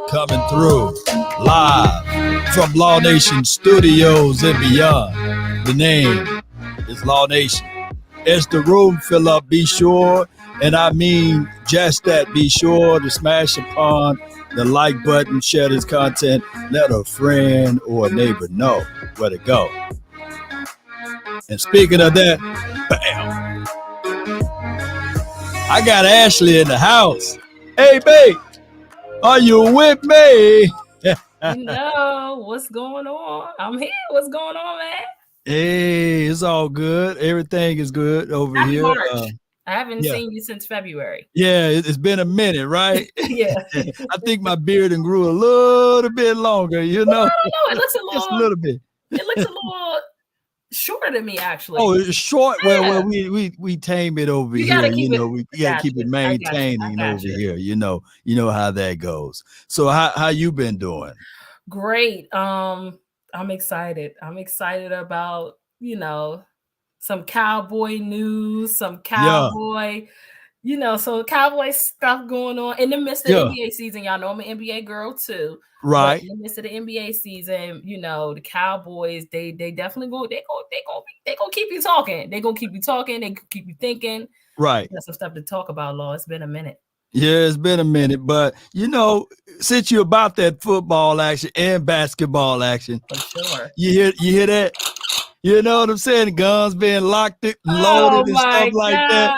coming through live from Law Nation Studios and beyond. The name is Law Nation. As the room fill up, be sure, and I mean just that, be sure to smash upon the like button, share this content, let a friend or a neighbor know where to go. And speaking of that, bam, I got Ashley in the house. Hey, babe, are you with me? What's going on? I'm here. What's going on, man? Hey, it's all good. Everything is good over Happy here. March. I haven't seen you since February. Yeah, it's been a minute, right? Yeah. I think my beard and grew a little bit longer, you know. Well, I don't know. It looks just a little bit. It looks a little shorter than me, actually. Oh, it's short. Yeah. Well, we tame it over here. We gotta keep it maintaining over here. You know how that goes. So how you been doing? Great. I'm excited. I'm excited about, some Cowboy news, some Cowboy, so Cowboy stuff going on in the midst of the NBA season. Y'all know I'm an NBA girl too. Right. But in the midst of the NBA season, the Cowboys, they definitely they gonna keep you talking. They gonna keep you talking. They keep you thinking. Right. Got some stuff to talk about, Law. It's been a minute. Yeah, it's been a minute, but since you're about that football action and basketball action, for sure, you hear that? You know what I'm saying? Guns being locked and loaded and stuff like that.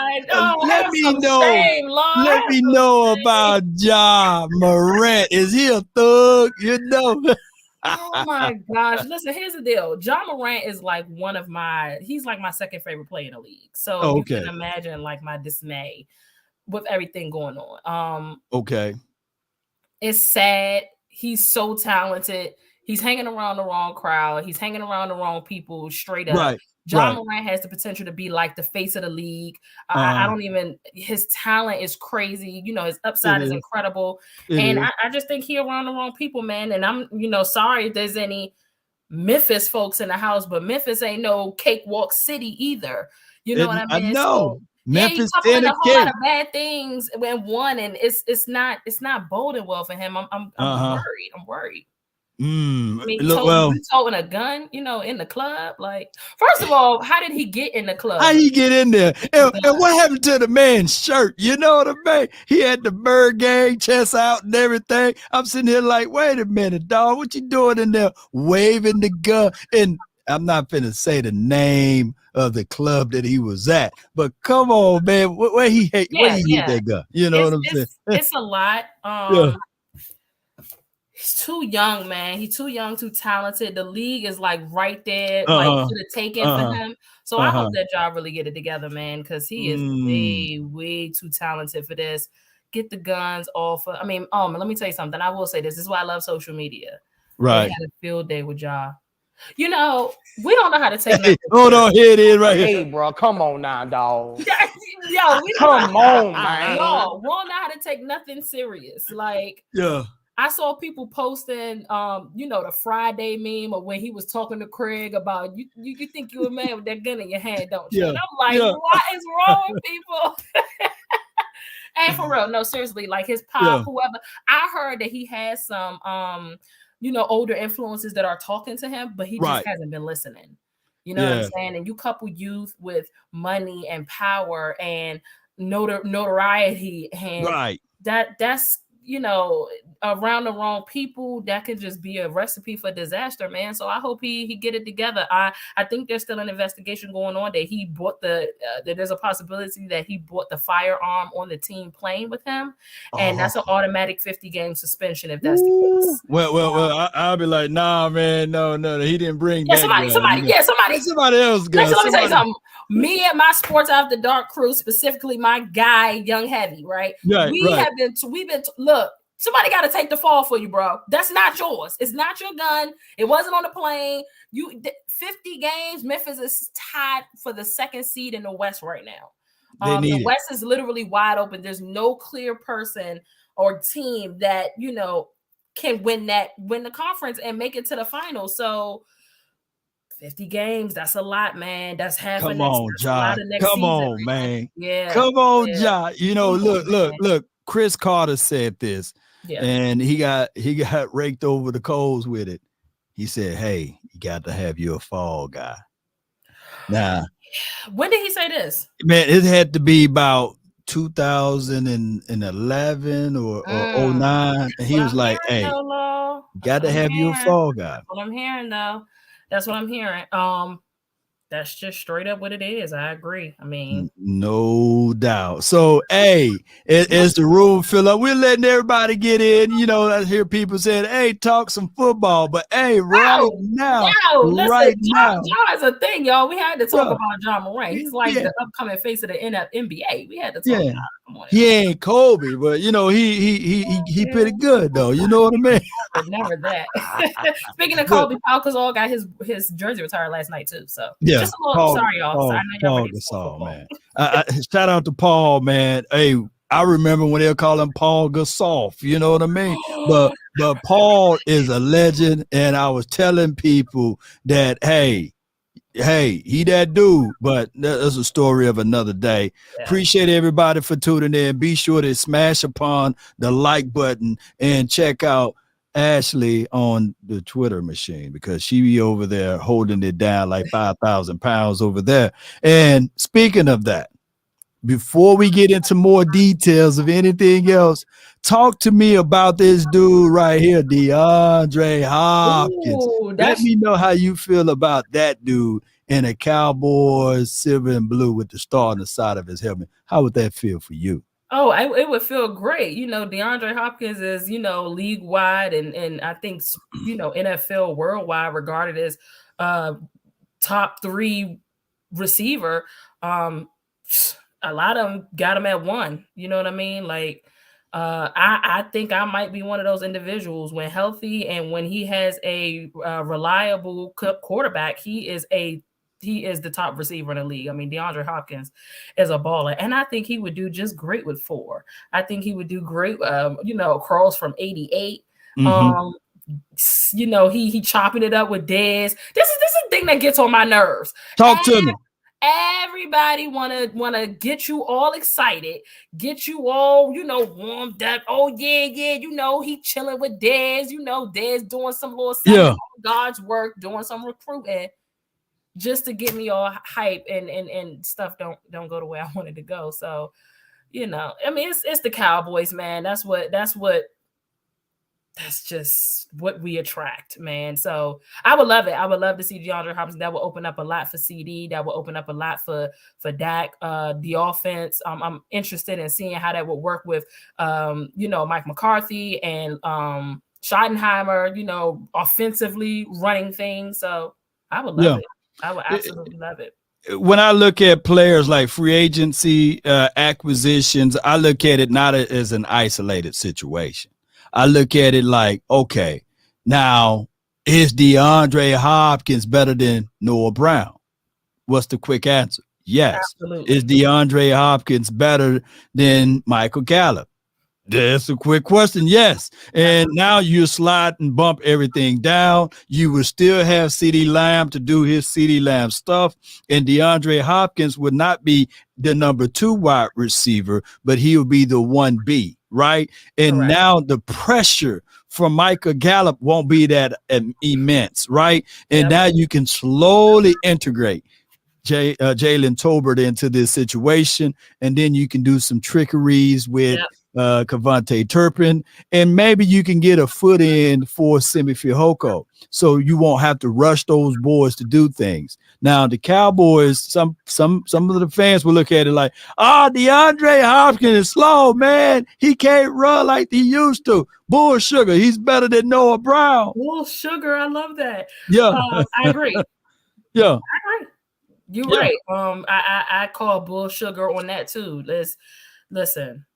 Let me know about Ja Morant. Is he a thug? Oh my gosh. Listen, here's the deal. Ja Morant is like he's like my second favorite player in the league. So you can imagine like my dismay with everything going on. Okay. It's sad. He's so talented. He's hanging around the wrong crowd. He's hanging around the wrong people straight up. Right. Ja Morant has the potential to be like the face of the league. His talent is crazy. His upside is incredible. I just think he's around the wrong people, man. And I'm, sorry if there's any Memphis folks in the house, but Memphis ain't no cakewalk city either. You know what I mean? I know. So, Memphis he's a whole lot of bad things when one, and it's not boding well for him. I'm worried. I'm worried. I mean, you toting a gun, in the club. Like, first of all, how did he get in the club? How he get in there? And what happened to the man's shirt? You know what I mean? He had the bird gang chest out and everything. I'm sitting here like, wait a minute, dog. What you doing in there waving the gun? And I'm not finna say the name of the club that he was at, but come on, man. Where he hit that gun? You know what I'm saying? It's a lot. He's too young, man. He's too young, too talented. The league is like right there, like to the taking for him. So I hope that y'all really get it together, man, because he is way, way too talented for this. Get the guns off. Let me tell you something. I will say this. This is why I love social media. Right. They had a field day with y'all. We don't know how to take nothing. Hold on, here it is right here. Hey, bro, come on now, dog. Come on, man. No, we don't know how to take nothing serious. Like, I saw people posting, the Friday meme of when he was talking to Craig about you think you're a man with that gun in your hand, don't you? And I'm like, what is wrong with people? And for real, no, seriously, like his pop, whoever. I heard that he has some, older influences that are talking to him, but he just hasn't been listening. You know what I'm saying? And you couple youth with money and power and notoriety, and that's around the wrong people, that could just be a recipe for disaster, man. So I hope he get it together. I think there's still an investigation going on that he bought that there's a possibility that he bought the firearm on the team playing with him, and that's an automatic 50-game suspension if that's the case. Well, I'll be like, nah, man, no, he didn't bring that. Somebody else. Guys. Let me tell you something. Me and my Sports After Dark crew, specifically my guy, Young Heavy, right? Look, somebody got to take the fall for you, bro. That's not yours. It's not your gun. It wasn't on the plane. 50 games. Memphis is tied for the second seed in the West right now. The West is literally wide open. There's no clear person or team that, can win the conference and make it to the final. So 50 games, that's a lot, man. That's half Come on, Ja. Come on, man. Yeah. Come on, Ja. Look. Chris Carter said this. and he got raked over the coals with it. He said, "Hey, you got to have your fall guy." Now, when did he say this? Man, it had to be about 2011 or 09. And he was like, "Hey, got to have your fall guy." That's what I'm hearing, though. That's what I'm hearing. That's just straight up what it is. I agree. I mean, no doubt. So, hey, as the room fill up, we're letting everybody get in. You know, I hear people saying, "Hey, talk some football," but hey, right now, listen, John is a thing, y'all. We had to talk about John Morant. He's like the upcoming face of the NBA. We had to talk about him. Come on, he ain't Kobe, but you know, he pretty good though. You know what I mean? Never that. Speaking of Kobe, Paul Gasol got his jersey retired last night too. So just a little sorry, y'all. Paul Gasol, man. Shout out to Paul, man. Hey, I remember when they were calling Paul Gasol. You know what I mean? But Paul is a legend, and I was telling people that hey, he that dude, but that's a story of another day. Appreciate everybody for tuning in. Be sure to smash upon the like button and check out Ashley on the Twitter machine because she be over there holding it down like 5,000 pounds over there. And speaking of that, before we get into more details of anything else, talk to me about this dude right here, DeAndre Hopkins. Let me know how you feel about that dude in a Cowboys silver and blue with the star on the side of his helmet. How would that feel for you? Oh, it would feel great. You know, DeAndre Hopkins is, you know, league wide and I think, you know, NFL worldwide regarded as top 3 receiver. A lot of them got him at 1. You know what I mean? Like, I think I might be one of those individuals when healthy and when he has a reliable quarterback, he is the top receiver in the league. I mean, DeAndre Hopkins is a baller, and I think he would do just great with 4. I think he would do great. You know, Carl's from 88. You know, he chopping it up with Dez. This is the thing that gets on my nerves. Talk to me. Everybody wanna get you all excited, get you all, you know, warmed up. Oh yeah, you know, he chilling with Dez. You know, Dez doing some little God's work, doing some recruiting, just to get me all hype and stuff don't go the way I wanted to go. So, you know, I mean, it's the Cowboys, man. That's just what we attract, man. So I would love it. I would love to see DeAndre Hopkins. That will open up a lot for CD. That will open up a lot for Dak. The offense. I'm interested in seeing how that would work with, you know, Mike McCarthy and Schottenheimer. You know, offensively running things. So I would love it. I would absolutely love it. When I look at players like free agency acquisitions, I look at it not as an isolated situation. I look at it like, okay, now is DeAndre Hopkins better than Noah Brown? What's the quick answer? Yes. Absolutely. Is DeAndre Hopkins better than Michael Gallup? That's a quick question. Yes. And now you slide and bump everything down. You will still have CeeDee Lamb to do his CeeDee Lamb stuff. And DeAndre Hopkins would not be the number 2 wide receiver, but he will be the 1B, right? And now the pressure from Michael Gallup won't be that immense, right? And now you can slowly integrate Jalen Tolbert into this situation. And then you can do some trickeries with Kavontae Turpin, and maybe you can get a foot in for Simi Fehoko, so you won't have to rush those boys to do things. Now the Cowboys, some of the fans will look at it like, DeAndre Hopkins is slow, man. He can't run like he used to. Bull sugar. He's better than Noah Brown. Bull sugar. I love that. Yeah, I agree. Yeah, I agree. You're right. I call bull sugar on that too. Listen.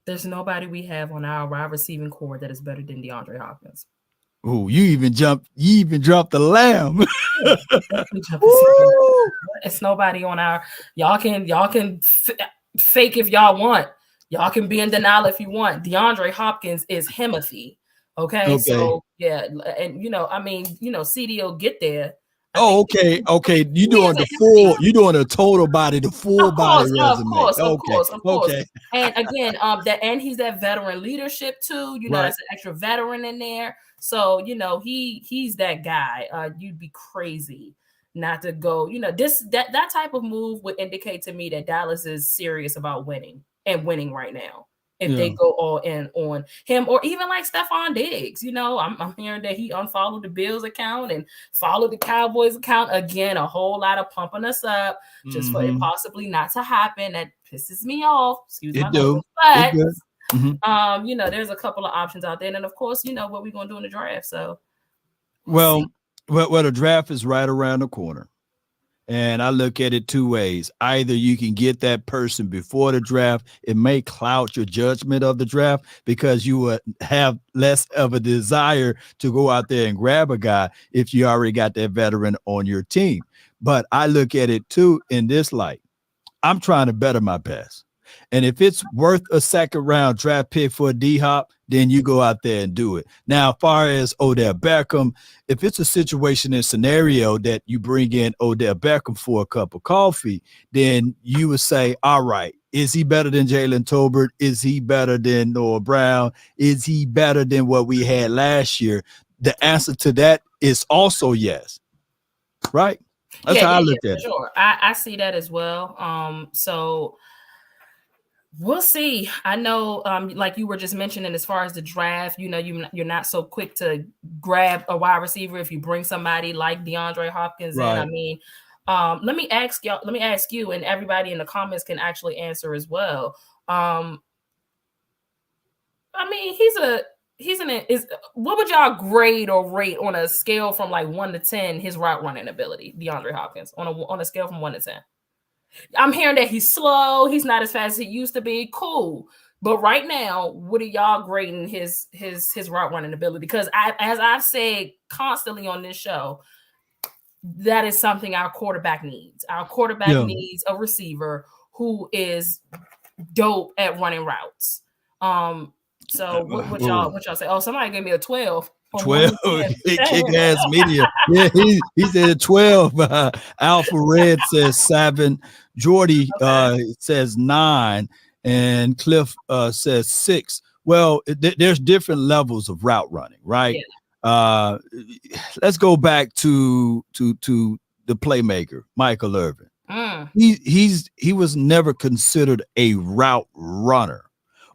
There's nobody we have on our wide receiving core that is better than DeAndre Hopkins. Oh, you even dropped the lamb. It's nobody on our. Y'all can fake if y'all want. Y'all can be in denial if you want. DeAndre Hopkins is Himothy. Okay, so yeah, and you know, I mean, you know, CD will get there. Oh, okay. You doing the full, you doing a total body, the full body resume. Of course. And again, and he's that veteran leadership too. You know, that's an extra veteran in there. So, you know, he's that guy. You'd be crazy not to go. You know, that type of move would indicate to me that Dallas is serious about winning right now. If they go all in on him, or even like Stephon Diggs, you know, I'm hearing that he unfollowed the Bills account and followed the Cowboys account again. A whole lot of pumping us up just for it possibly not to happen. That pisses me off. Excuse my language, but you know, there's a couple of options out there, and then of course, you know what we're gonna do in the draft. So, well, the draft is right around the corner. And I look at it two ways. Either you can get that person before the draft. It may cloud your judgment of the draft because you would have less of a desire to go out there and grab a guy if you already got that veteran on your team. But I look at it too in this light. I'm trying to better my best. And if it's worth a second round draft pick for a D-Hop, then you go out there and do it. Now, as far as Odell Beckham, if it's a situation and scenario that you bring in Odell Beckham for a cup of coffee, then you would say, all right, is he better than Jalen Tolbert? Is he better than Noah Brown? Is he better than what we had last year? The answer to that is also yes. Right? That's how I look at it. Sure. I see that as well. So we'll see. I know, like you were just mentioning, as far as the draft, you know, you're not so quick to grab a wide receiver if you bring somebody like DeAndre Hopkins in. I mean, let me ask you, and everybody in the comments can actually answer as well. I mean, what would y'all grade or rate on a scale from like 1 to 10 his route running ability, DeAndre Hopkins, on a scale from 1 to 10? I'm hearing that he's slow. He's not as fast as he used to be. Cool. But right now, what are y'all grading his route running ability? Because as I've said constantly on this show, that is something our quarterback needs. Our quarterback needs a receiver who is dope at running routes. So what y'all say? Oh, somebody gave me a 12. 12, kick-ass media. Yeah, he said 12. Alpha Red says 7. Jordy says 9, and Cliff says 6. Well, there's different levels of route running, right? Yeah. Let's go back to the playmaker, Michael Irvin. He was never considered a route runner,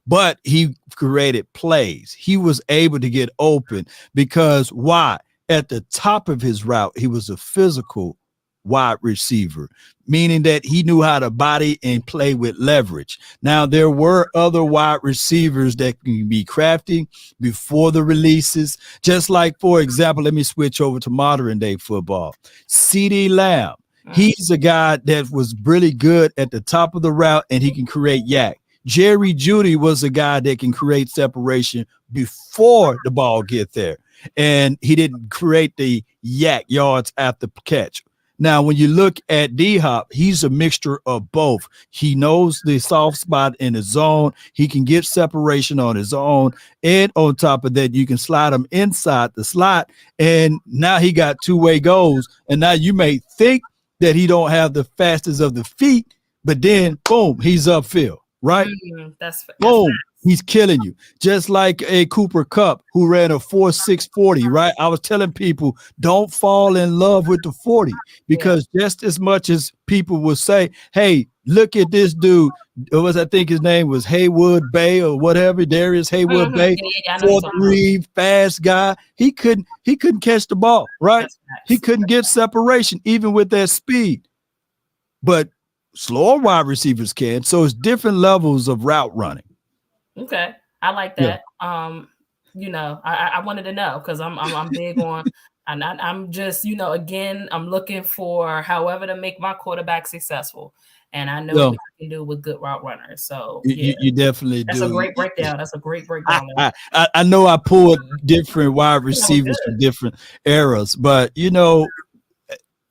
but he created plays. He was able to get open because why? At the top of his route, he was a physical wide receiver, meaning that he knew how to body and play with leverage. Now, there were other wide receivers that can be crafty before the releases, just like, for example, let me switch over to modern day football. CeeDee Lamb, he's a guy that was really good at the top of the route, and he can create yak. Jerry Jeudy was a guy that can create separation before the ball get there, and he didn't create the yak yards after catch. Now, when you look at D-Hop, he's a mixture of both. He knows the soft spot in his zone. He can get separation on his own. And on top of that, you can slide him inside the slot. And now he got two-way goals. And now you may think that he don't have the fastest of the feet, but then, boom, he's upfield, right? That's boom. He's killing you, just like a Cooper Kupp who ran a 4.6 40, right? I was telling people, don't fall in love with the 40 because just as much as people will say, hey, look at this dude. I think his name was Haywood Bay or whatever, Darius Haywood Bay, 4.3, fast guy. He couldn't catch the ball, right? He couldn't get separation even with that speed. But slower wide receivers can. So it's different levels of route running. Okay, I like that. You know, I wanted to know because I'm big on, and I'm just, you know, again, I'm looking for however to make my quarterback successful, and I know what we can do with good route runners. So you definitely That's a great breakdown. That's a great breakdown. I know I pulled different wide receivers from different eras, but you know,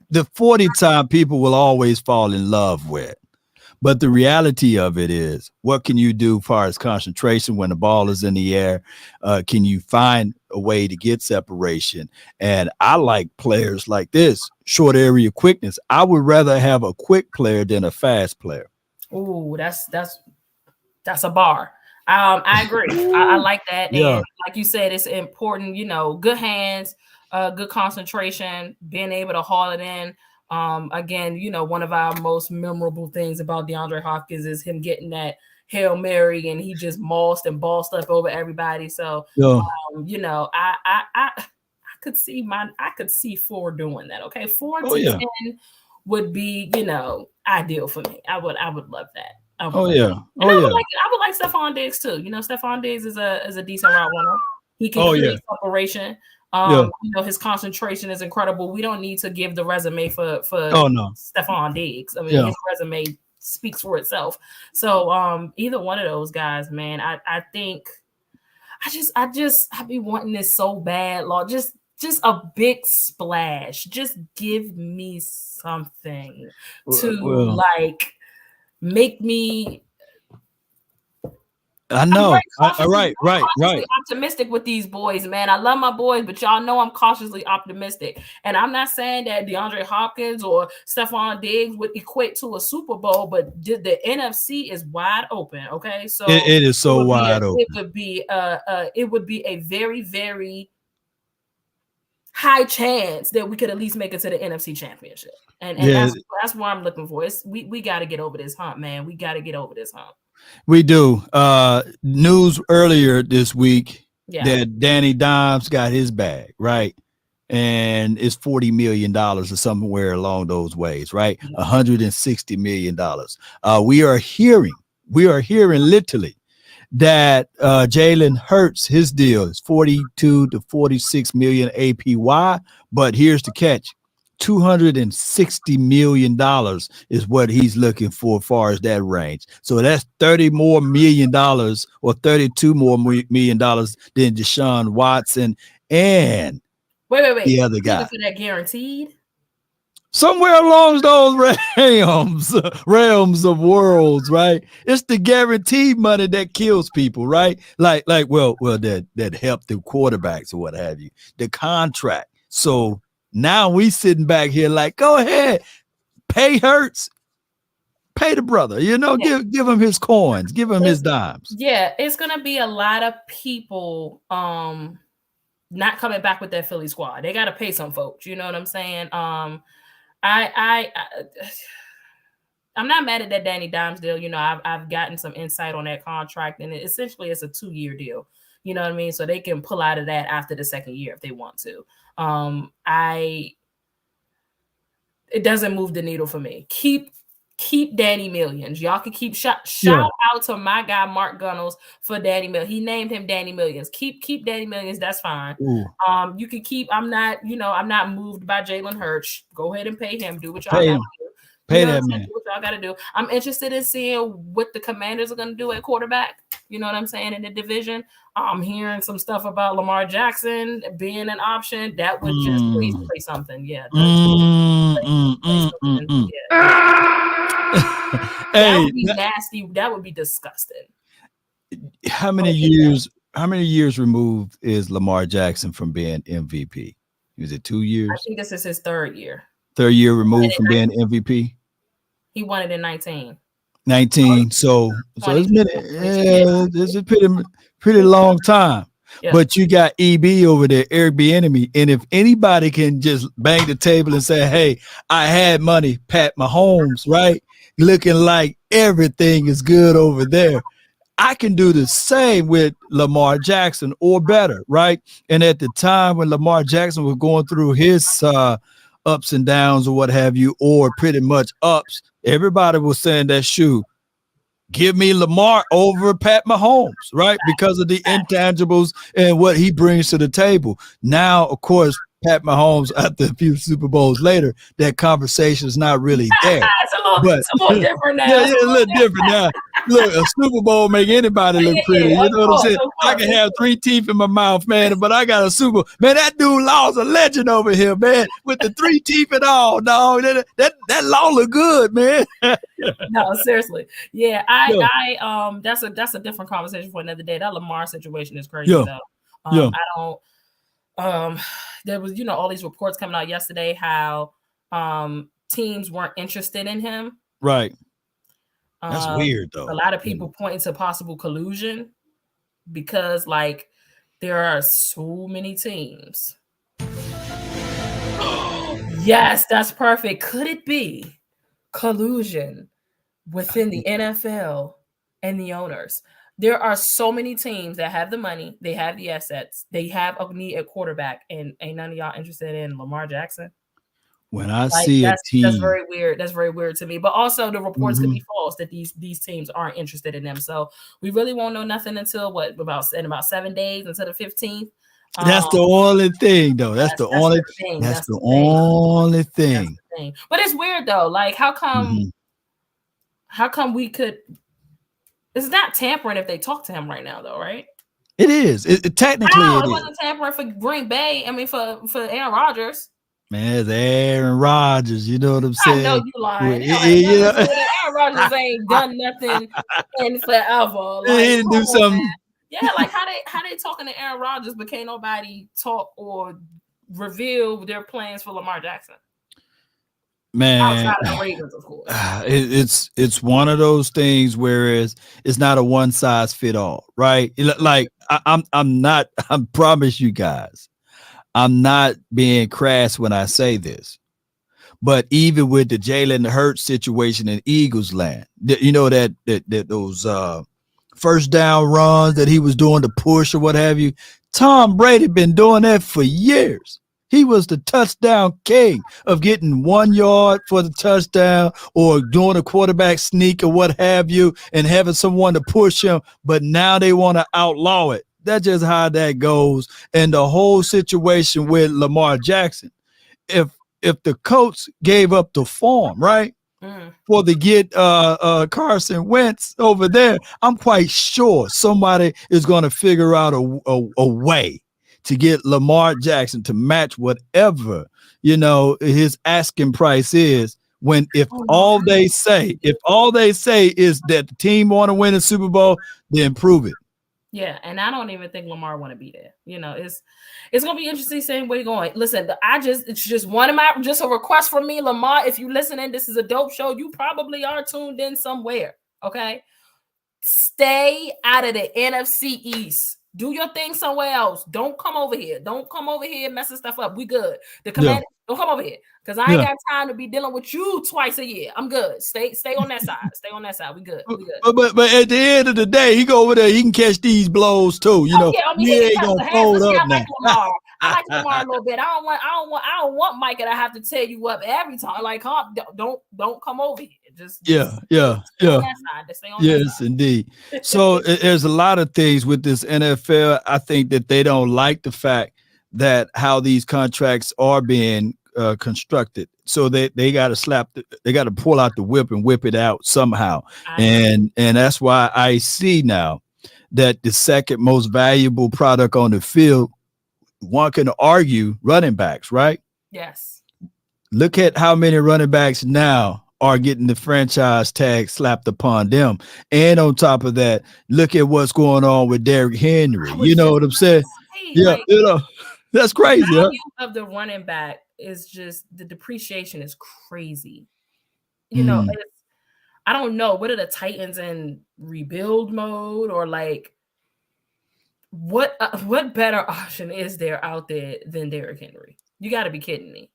the 40 time people will always fall in love with. But the reality of it is, what can you do as far as concentration when the ball is in the air? Can you find a way to get separation. And I like players like this, short area quickness. I would rather have a quick player than a fast player. Ooh, that's a bar. I agree. I like that. Yeah. And like you said, it's important, good hands, good concentration, being able to haul it in. Again, one of our most memorable things about DeAndre Hopkins is him getting that Hail Mary and he just mossed and bossed up over everybody. So, I could see 4 doing that. Okay. 4 to 10 would be, ideal for me. I would love that. I would like Stephon Diggs too. Stephon Diggs is a decent route runner. He can create separation. His concentration is incredible. We don't need to give the resume for Stephon Diggs. I mean, his resume speaks for itself. So either one of those guys, man, I think I be wanting this so bad, Lord. Just a big splash. Just give me something to make me. I know. Right. Optimistic with these boys, man. I love my boys, but y'all know I'm cautiously optimistic. And I'm not saying that DeAndre Hopkins or Stephon Diggs would equate to a Super Bowl, but the NFC is wide open. Okay, so it is so wide open. It would be a very, very high chance that we could at least make it to the NFC Championship. And that's what I'm looking for. We got to get over this hump, man. We got to get over this hump. We do. News earlier this week that Danny Dimes got his bag, right? And it's $40 million or somewhere along those ways, right? $160 million. We are hearing literally that Jalen Hurts, his deal is 42 to 46 million APY, but here's the catch. $260 million is what he's looking for as far as that range. So that's $30 more million or $32 more million than Deshaun Watson and wait. The other guy. For that guaranteed? Somewhere along those realms of worlds, right? It's the guaranteed money that kills people, right? Like that help the quarterbacks or what have you. The contract. So now we sitting back here like, go ahead, pay Hurts, pay the brother, give him his coins, give him his dimes. Yeah, it's gonna be a lot of people not coming back with that Philly squad. They gotta pay some folks, you know what I'm saying? I'm not mad at that Danny Dimes deal. I've gotten some insight on that contract, and essentially it's a 2-year deal. You know what I mean? So they can pull out of that after the second year if they want to. It doesn't move the needle for me. Keep Danny Millions. Y'all can keep shout out to my guy Mark Gunnels for Danny Millions. He named him Danny Millions. Keep Danny Millions. That's fine. Ooh. You can keep. I'm not moved by Jalen Hurts. Go ahead and pay him. Do what y'all got to do. Pay that man. What y'all got to do. I'm interested in seeing what the Commanders are going to do at quarterback. You know what I'm saying, in the division. I'm hearing some stuff about Lamar Jackson being an option. That would just please play something. Yeah. That would be nasty. That would be disgusting. How many years removed is Lamar Jackson from being MVP? Is it 2 years? I think this is his 3rd year. 3rd year removed from being MVP? He won it in 19. 19. So it's a pretty long time. Yeah. But you got EB over there, Airbnb, and if anybody can just bang the table and say, "Hey, I had money," Pat Mahomes, right? Looking like everything is good over there. I can do the same with Lamar Jackson or better, right? And at the time when Lamar Jackson was going through his ups and downs or what have you, or pretty much ups, everybody was saying that give me Lamar over Pat Mahomes, right? Because of the intangibles and what he brings to the table. Now, of course, Pat Mahomes, after a few Super Bowls later, that conversation is not really there. It's a little different now. Yeah, a little different now. Look, a Super Bowl make anybody look pretty. You know what I'm saying? I can have 3 teeth in my mouth, man, but I got a Super. Man, that dude Law's a legend over here, man, with the 3 teeth and all, dog. That Law look good, man. No, seriously. Yeah, that's a different conversation for another day. That Lamar situation is crazy, though. there was, all these reports coming out yesterday how teams weren't interested in him. Right. That's weird, though. A lot of people pointing to possible collusion because, like, there are so many teams. Yes, that's perfect. Could it be collusion within the NFL and the owners? There are so many teams that have the money, they have the assets, they have a need at quarterback, and ain't none of y'all interested in Lamar Jackson. When I see a team, that's very weird. That's very weird to me. But also, the reports could be false that these teams aren't interested in them. So we really won't know nothing until about 7 days, until the 15th. That's the only thing, though. That's the only thing. That's the only thing. But it's weird though. Like, how come? How come we could? It's not tampering if they talk to him right now, though, right? It is. It technically it wasn't tampering for Green Bay. I mean, for Aaron Rodgers. Man, it's Aaron Rodgers. You know what I'm saying? I know you lying. Aaron Rodgers ain't done nothing in forever. Like, he didn't do something. Yeah, like how they talking to Aaron Rodgers, but can't nobody talk or reveal their plans for Lamar Jackson. Man, outside of the Ravens, of course. It's one of those things where it's not a one size fit all, right? Like I promise you guys, I'm not being crass when I say this, but even with the Jalen Hurts situation in Eagles land, you know that those first down runs that he was doing to push or what have you, Tom Brady been doing that for years. He was the touchdown king of getting 1 yard for the touchdown or doing a quarterback sneak or what have you and having someone to push him. But now they want to outlaw it. That's just how that goes. And the whole situation with Lamar Jackson, if the coach gave up the form, right, for to get Carson Wentz over there, I'm quite sure somebody is going to figure out a way to get Lamar Jackson to match whatever, his asking price is. If all they say is that the team want to win a Super Bowl, then prove it. Yeah, and I don't even think Lamar want to be there. It's gonna be interesting seeing where you're going. Listen, it's just a request from me, Lamar. If you listening, this is a dope show. You probably are tuned in somewhere. Okay, stay out of the NFC East. Do your thing somewhere else. Don't come over here. Don't come over here messing stuff up. We good. The Commanders, don't come over here because I ain't got time to be dealing with you twice a year. I'm good. Stay on that side. Stay on that side. We good. But at the end of the day, he go over there. He can catch these blows too. He ain't gonna fold up now. I like Lamar a little bit. I don't want Mike, and I have to tear you up every time. Like, don't come over here. Just stay on that side. Stay on that side. Indeed. So there's a lot of things with this NFL. I think that they don't like the fact that how these contracts are being constructed. So they got to pull out the whip and whip it out somehow. And that's why I see now that the second most valuable product on the field, one can argue running backs, right? Yes. Look at how many running backs now are getting the franchise tag slapped upon them. And on top of that, look at what's going on with Derrick Henry. You know what I'm saying? Yeah, that's crazy. The value of the running back is just, the depreciation is crazy. I don't know. What are the Titans in rebuild mode, or like what better option is there out there than Derrick Henry? You got to be kidding me.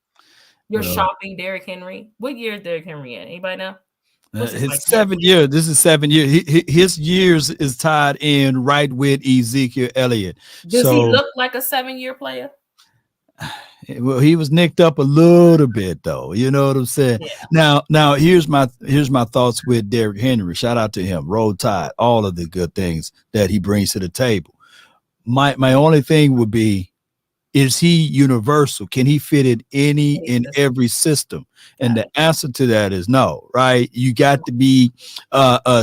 You're shopping Derrick Henry. What year is Derrick Henry in? Anybody know? His 7 year. This is 7 years. His years is tied in right with Ezekiel Elliott. Does he look like a 7-year player? Well, he was nicked up a little bit, though. You know what I'm saying? Yeah. Now here's my thoughts with Derrick Henry. Shout out to him. Roll Tide. All of the good things that he brings to the table. My only thing would be, is he universal? Can he fit in every system? And the answer to that is no, right? You got to be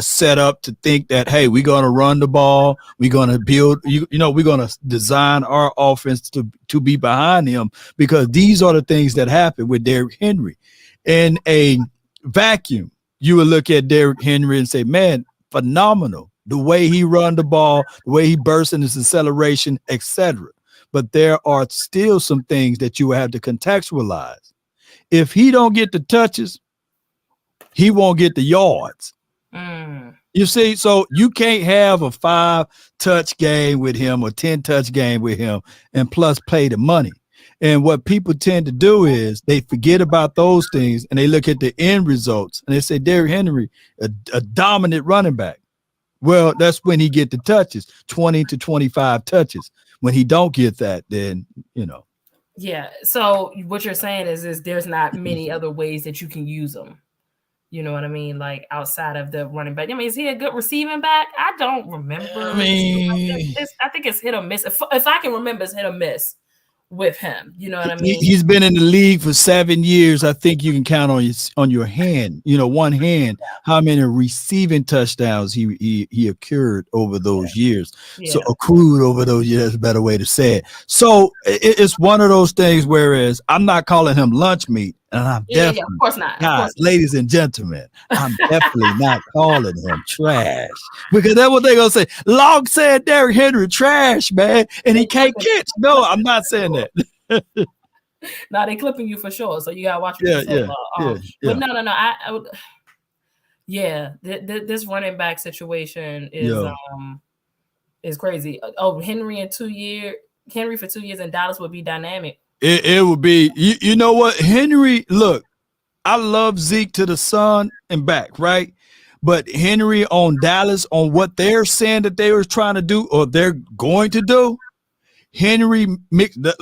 set up to think that, hey, we're going to run the ball. We're going to build, we're going to design our offense to be behind him, because these are the things that happen with Derrick Henry. In a vacuum, you would look at Derrick Henry and say, man, phenomenal. The way he run the ball, the way he bursts in his acceleration, etc. but there are still some things that you have to contextualize. If he don't get the touches, he won't get the yards. You see, so you can't have a 5-touch game with him or 10-touch game with him and plus pay the money. And what people tend to do is they forget about those things and they look at the end results and they say Derrick Henry, a dominant running back. Well, that's when he get the touches, 20 to 25 touches. When he don't get that, then, Yeah. So what you're saying is there's not many other ways that you can use them. You know what I mean? Like outside of the running back. I mean, is he a good receiving back? I don't remember. I think it's hit or miss. If I can remember, it's hit or miss with him. You know what I mean? He's been in the league for 7 years. I think you can count on your hand, one hand, how many receiving touchdowns he accrued over those years. Yeah. So accrued over those years is a better way to say it. So it's one of those things, whereas I'm not calling him lunch meat. And I'm definitely, of course not. Guys, ladies and gentlemen, I'm definitely not calling him trash because that's what they're gonna say. Long said Derrick Henry trash, man, and he can't catch. No, I'm not saying that. No, they clipping you for sure, so you gotta watch. But no. I would. Yeah, this running back situation is crazy. Oh, Henry for 2 years in Dallas would be dynamic. It would be, you know what, Henry, look, I love Zeke to the sun and back, right? But Henry on Dallas, on what they're saying that they were trying to do or they're going to do, Henry mixed, look,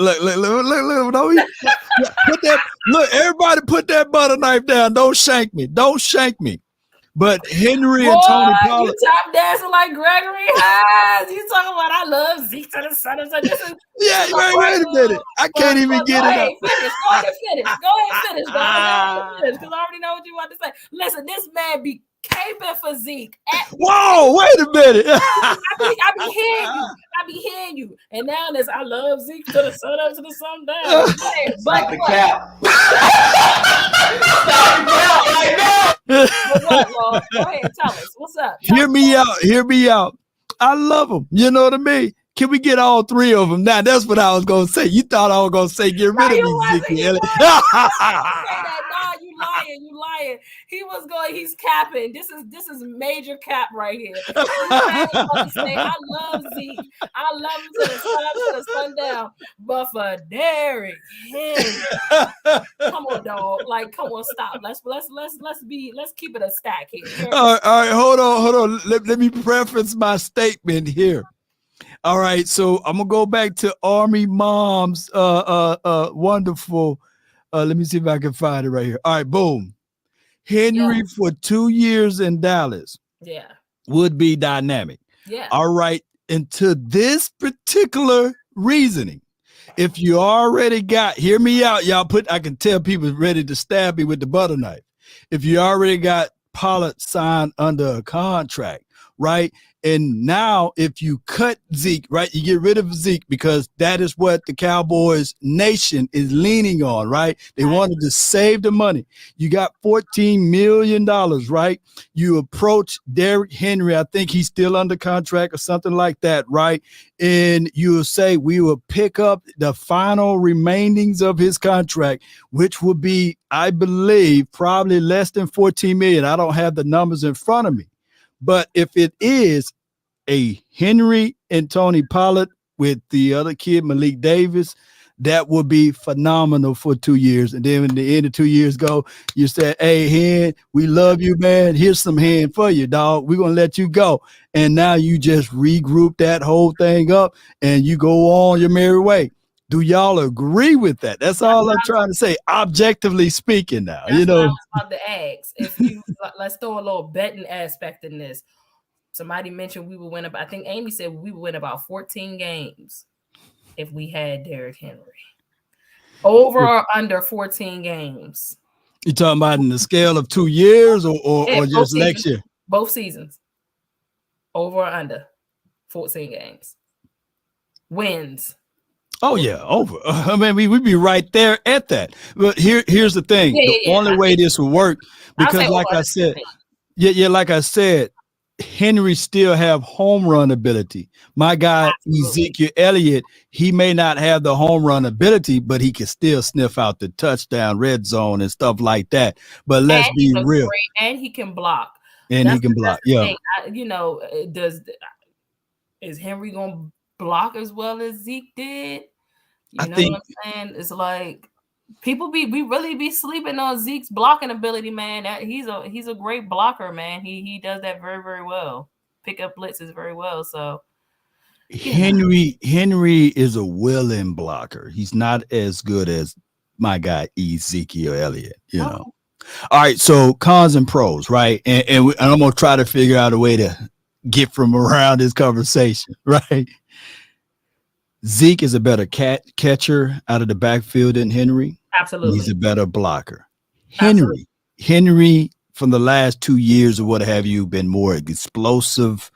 everybody put that butter knife down. Don't shank me. But Henry and Tony Pollard. You top dancing like Gregory Hines. You talking about I love Zeke to the sun. Wait a minute. I can't even get it up. Go ahead and finish. Because I already know what you want to say. Listen, this man be caping for Zeke. Whoa, wait a minute. I be hearing you. And now this I love Zeke to the sun up to the sun down. Stop the cap. What, Lord? Go ahead, tell us. What's up? Hear me out. I love them. You know what I mean? Can we get all three of them? Now, that's what I was going to say. You thought I was going to say, get rid of me, Zeke. You lying. He's capping. This is major cap right here. I love Zeke. I love him to the sundown. But for Derrick Henry, come on, dog. Like, come on, stop. Let's keep it a stack here. All right, hold on. Let me preface my statement here. All right, so I'm gonna go back to Army Mom's wonderful. Let me see if I can find it right here. All right, boom. Henry for 2 years in Dallas. Yeah. Would be dynamic. Yeah. All right. And to this particular reasoning, if you already got, hear me out, y'all I can tell people ready to stab me with the butter knife. If you already got Pollard signed under a contract, right? And now if you cut Zeke, right, you get rid of Zeke because that is what the Cowboys nation is leaning on, right? They wanted to save the money. You got $14 million, right? You approach Derrick Henry. I think he's still under contract or something like that, right? And you'll say we will pick up the final remainings of his contract, which will be, I believe, probably less than $14 million. I don't have the numbers in front of me. But if it is a Henry and Tony Pollard with the other kid, Malik Davis, that would be phenomenal for 2 years. And then when the end of 2 years go, you say, hey, Hen, we love you, man. Here's some Hen for you, dog. We're going to let you go. And now you just regroup that whole thing up and you go on your merry way. Do y'all agree with that? That's all I'm trying to say, objectively speaking now. That's what I was about to ask. If you let's throw a little betting aspect in this. Somebody mentioned we would win about, I think Amy said we would win about 14 games if we had Derrick Henry. Over or under 14 games? You talking about in the scale of 2 years or just next year? Both seasons. Over or under 14 games. Wins. Oh yeah, over. I mean, we'd be right there at that. But here's the thing: the only way this will work, because like I said, like I said, Henry still have home run ability. My guy, Ezekiel Elliott, he may not have the home run ability, but he can still sniff out the touchdown, red zone, and stuff like that. But let's be real. And he can block. And he can block. Yeah. Is Henry going to block as well as Zeke did? You know what I'm saying? It's like we really be sleeping on Zeke's blocking ability, man. He's a great blocker, man. He does that very, very well. Pick up blitzes very well. So Henry is a willing blocker. He's not as good as my guy Ezekiel Elliott, you know. All right, so cons and pros, right? And I'm gonna try to figure out a way to get from around this conversation, right? Zeke is a better catcher out of the backfield than Henry. Absolutely. He's a better blocker. Henry, from the last 2 years or what have you, been more explosive.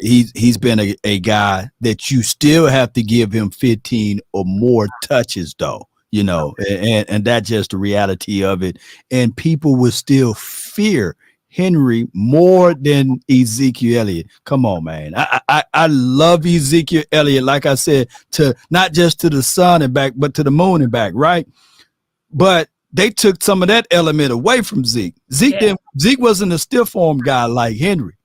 He's been a guy that you still have to give him 15 or more touches, though, you know, and that's just the reality of it. And people will still fear Henry more than Ezekiel Elliott. Come on, man. I love Ezekiel Elliott, like I said, to not just to the sun and back, but to the moon and back, right? But they took some of that element away from Zeke. Zeke wasn't a stiff arm guy like Henry.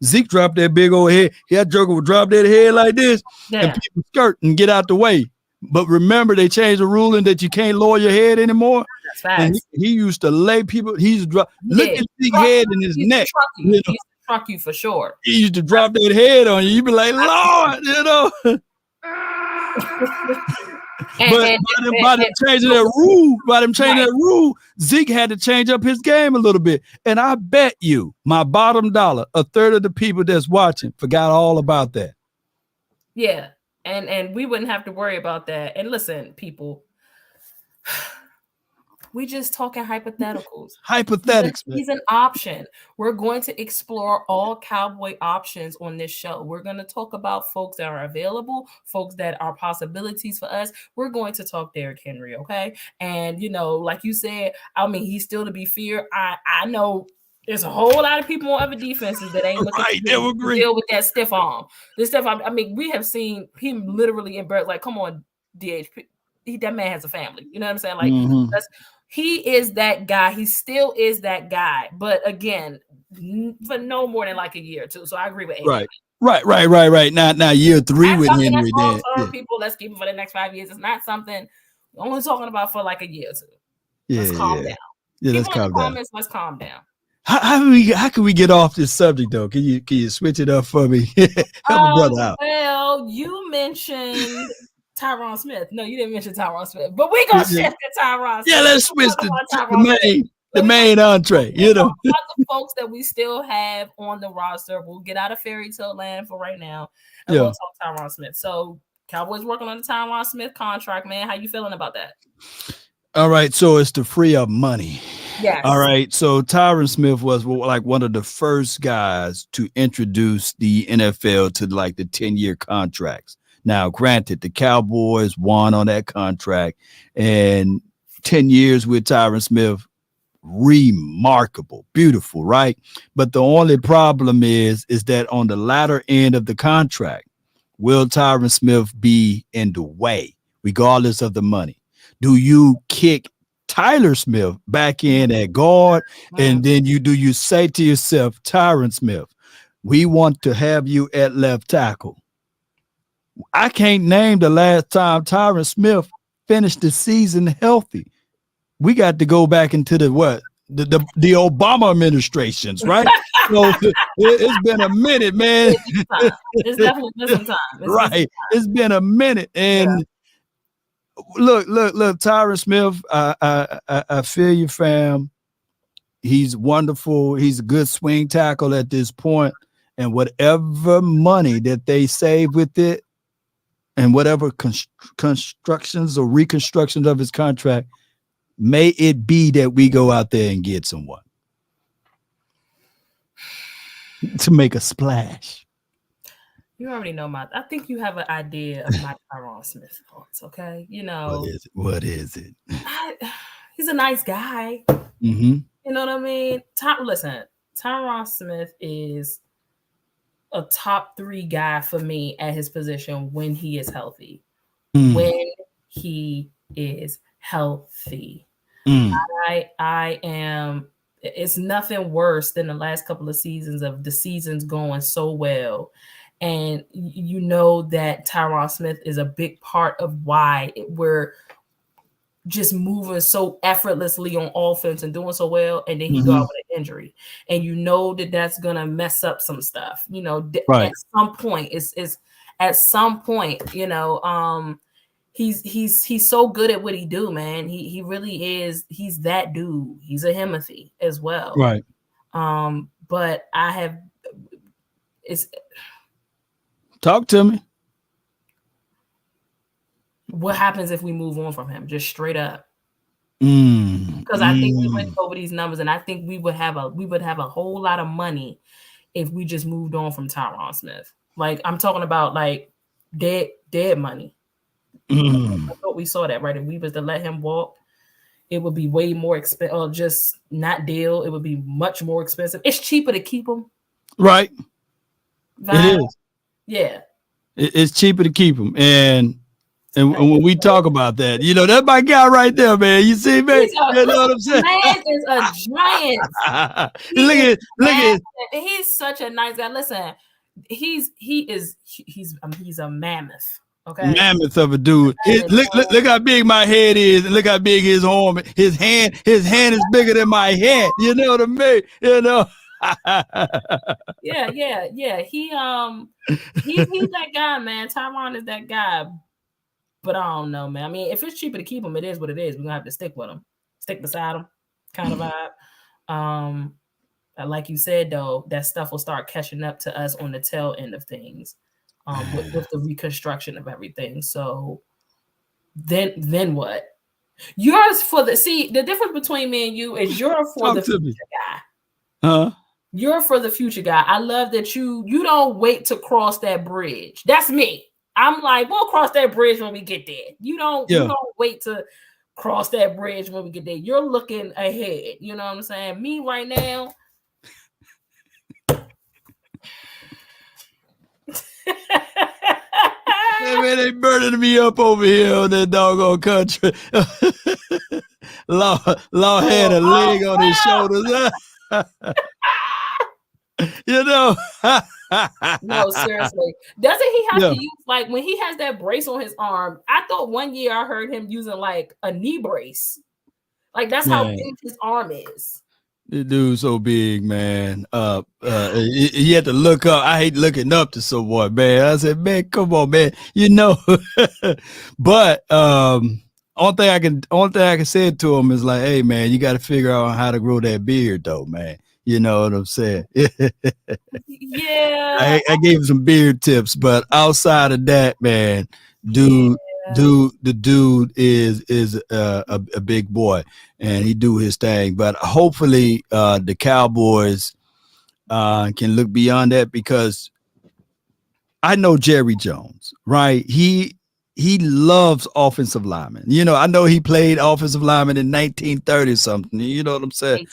Zeke dropped that big old head. That joker would drop that head like this, and people skirt and get out the way. But remember, they changed the ruling that you can't lower your head anymore. That's facts. And he used to lay people. He used to drop. Look at Zeke's head in his neck. He used to truck you for sure. He used to drop that head on you. You'd be like, Lord, you know. But by them changing that rule, Zeke had to change up his game a little bit. And I bet you, my bottom dollar, a third of the people that's watching forgot all about that. Yeah. And we wouldn't have to worry about that. And listen, people, we just talking hypotheticals. Hypothetics. He's an option. We're going to explore all Cowboy options on this show. We're going to talk about folks that are available, folks that are possibilities for us. We're going to talk Derrick Henry, okay? And, you know, like you said, I mean, he's still to be feared. I know there's a whole lot of people on other defenses that ain't looking to deal with that stiff arm. This stiff arm, I mean, we have seen him literally embarrassed. Like, come on, DH. That man has a family. You know what I'm saying? Like, he is that guy. He still is that guy. But again, for no more than like a year or two. So I agree with Amy. Right. Now year 3 with Henry. People, let's keep him for the next 5 years. It's not something we're only talking about for like a year or two. Let's calm down. Yeah, let's calm down. Let's calm down. How can we get off this subject though? Can you switch it up for me? Help a brother out. Well, you mentioned Tyron Smith. No, you didn't mention Tyron Smith, but we're gonna shift to Tyron Smith. Yeah, let's switch the main entree. You know, the folks that we still have on the roster. We'll get out of fairy tale land for right now, and we'll talk Tyron Smith. So, Cowboys working on the Tyron Smith contract, man. How you feeling about that? All right, so it's to free up money. Yes. All right, so Tyron Smith was like one of the first guys to introduce the NFL to like the 10-year contracts. Now, granted, the Cowboys won on that contract, and 10 years with Tyron Smith, remarkable, beautiful, right? But the only problem is that on the latter end of the contract, will Tyron Smith be in the way, regardless of the money? Do you kick Tyler Smith back in at guard, and then you say to yourself, Tyron Smith, we want to have you at left tackle? I can't name the last time Tyron Smith finished the season healthy. We got to go back into the Obama administrations, right? So it's been a minute, man. It's definitely been some time. Right. It's been a minute. And look, Tyron Smith, I feel you, fam. He's wonderful. He's a good swing tackle at this point. And whatever money that they save with it, and whatever constructions or reconstructions of his contract, may it be that we go out there and get someone to make a splash. You already know I think you have an idea of my Tyron Smith thoughts, okay? You know. What is it? He's a nice guy. Mm-hmm. You know what I mean? Listen, Tyron Smith is a top 3 guy for me at his position when he is healthy. When he is healthy. I am. It's nothing worse than the last couple of seasons of the seasons going so well. And you know that Tyron Smith is a big part of why we're just moving so effortlessly on offense and doing so well. And then he go out with an injury. And you know that that's going to mess up some stuff. You know, at some point, it's at some point, you know, he's so good at what he do, man. He really is. He's that dude. He's a Himothy as well. Right. But it's talk to me. What happens if we move on from him? Just straight up. Because I think we went over these numbers, and I think we would have a whole lot of money if we just moved on from Tyron Smith. Like, I'm talking about like dead money. I thought we saw that, right? If we was to let him walk, it would be way more expensive, or just not deal. It would be much more expensive. It's cheaper to keep him. Right. It is. Yeah. It's cheaper to keep him. And when we talk about that, you know, that's my guy right there, man. You see, man? You know what I'm saying? Man is a giant. Look at he's such a nice guy. Listen, he's a mammoth. Okay. Mammoth of a dude. Look how big my head is, and look how big his arm. His hand is bigger than my head. You know what I mean? You know. Yeah. He's that guy, man. Tyron is that guy. But I don't know, man. I mean, if it's cheaper to keep him, it is what it is. We're gonna have to stick with him, stick beside him, kind of vibe. Like you said, though, that stuff will start catching up to us on the tail end of things. With the reconstruction of everything. So then what? Yours for the difference between me and you is you're for the future guy. You're for the future guy. I love that you don't wait to cross that bridge. That's me. I'm like, we'll cross that bridge when we get there. You don't wait to cross that bridge when we get there. You're looking ahead. You know what I'm saying? Me right now. Man, they burning me up over here on that doggone country. Law had a leg on his shoulders. You know. No, seriously. Doesn't he have to use, like, when he has that brace on his arm? I thought one year I heard him using like a knee brace. Like, that's how big his arm is. The dude's so big, man. He had to look up. I hate looking up to someone, man. I said, man, come on, man. You know. But only thing I can say to him is like, hey, man, you got to figure out how to grow that beard, though, man. You know what I'm saying? Yeah. I gave him some beard tips, but outside of that, man, the dude is a big boy, and he do his thing. But hopefully the Cowboys can look beyond that, because I know Jerry Jones, right? He loves offensive linemen. You know, I know he played offensive lineman in 1930 something. You know what I'm saying?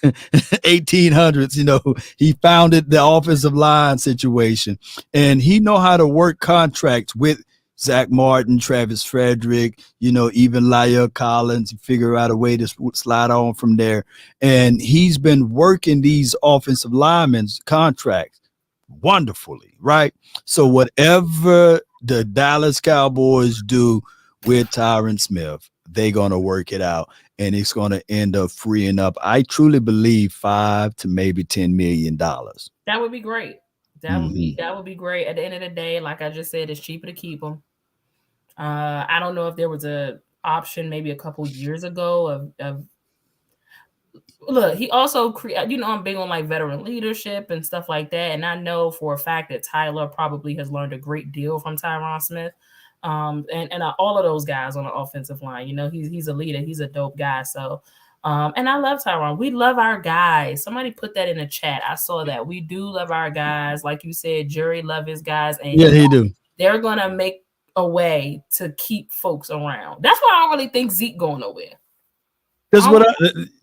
1800s. You know, he founded the offensive line situation, and he know how to work contracts with Zach Martin, Travis Frederick, you know, even La'el Collins. Figure out a way to slide on from there. And he's been working these offensive linemen's contracts wonderfully, right? So whatever the Dallas Cowboys do with Tyron Smith, they're going to work it out, and it's going to end up freeing up, I truly believe, $5 to maybe $10 million. That would be great. That would be great. At the end of the day, like I just said, it's cheaper to keep them. I don't know if there was a option maybe a couple years ago of look, he also you know, I'm big on like veteran leadership and stuff like that. And I know for a fact that Tyler probably has learned a great deal from Tyron Smith. And all of those guys on the offensive line, you know, he's a leader. He's a dope guy. So, and I love Tyron. We love our guys. Somebody put that in the chat. I saw that. We do love our guys. Like you said, Jerry love his guys. And yeah, he do. They're going to make a way to keep folks around. That's why I don't really think Zeke going nowhere. That's what I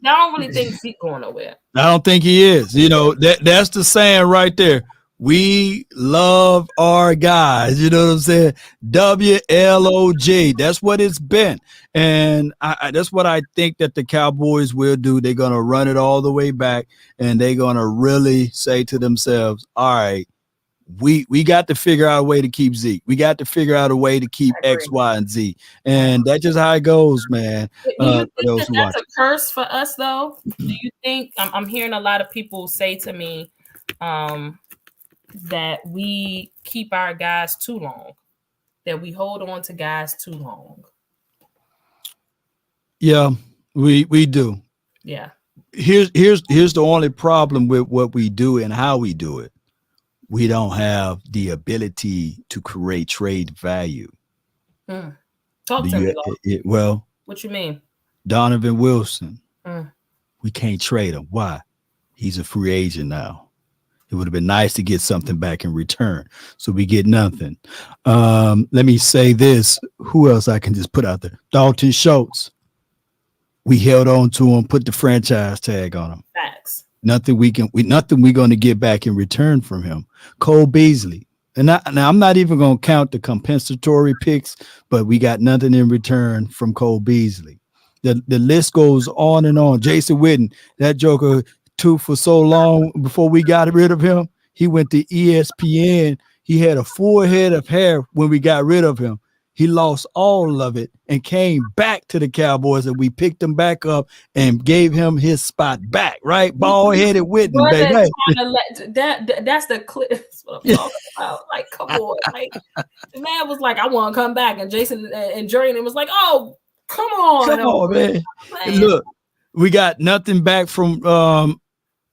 don't really think Zeke going nowhere. I don't think he is. You know, that's the saying right there. We love our guys. You know what I'm saying? WLOG. That's what it's been. And that's what I think that the Cowboys will do. They're going to run it all the way back, and they're going to really say to themselves, all right, we got to figure out a way to keep Zeke. We got to figure out a way to keep X, Y, and Z. And that's just how it goes, man. Do you think that's a curse for us, though? Do you think I'm hearing a lot of people say to me that we keep our guys too long, that we hold on to guys too long? Yeah, we do. Yeah. Here's the only problem with what we do and how we do it. We don't have the ability to create trade value. Talk to me. Well, what you mean? Donovan Wilson. We can't trade him. Why? He's a free agent now. It would have been nice to get something back in return. So we get nothing. Let me say this. Who else I can just put out there? Dalton Schultz. We held on to him, put the franchise tag on him. Facts. Nothing we're going to get back in return from him. Cole Beasley. And now I'm not even going to count the compensatory picks, but we got nothing in return from Cole Beasley. The list goes on and on. Jason Witten, that joker, too, for so long before we got rid of him. He went to ESPN. He had a full head of hair when we got rid of him. He lost all of it and came back to the Cowboys, and we picked him back up and gave him his spot back, right? Bald-headed Witten, baby. That's the clip. That's what I'm talking about. Like, come on. Like, the man was like, I want to come back. And Jason and Jerry was like, oh, come on, man. Look, we got nothing back from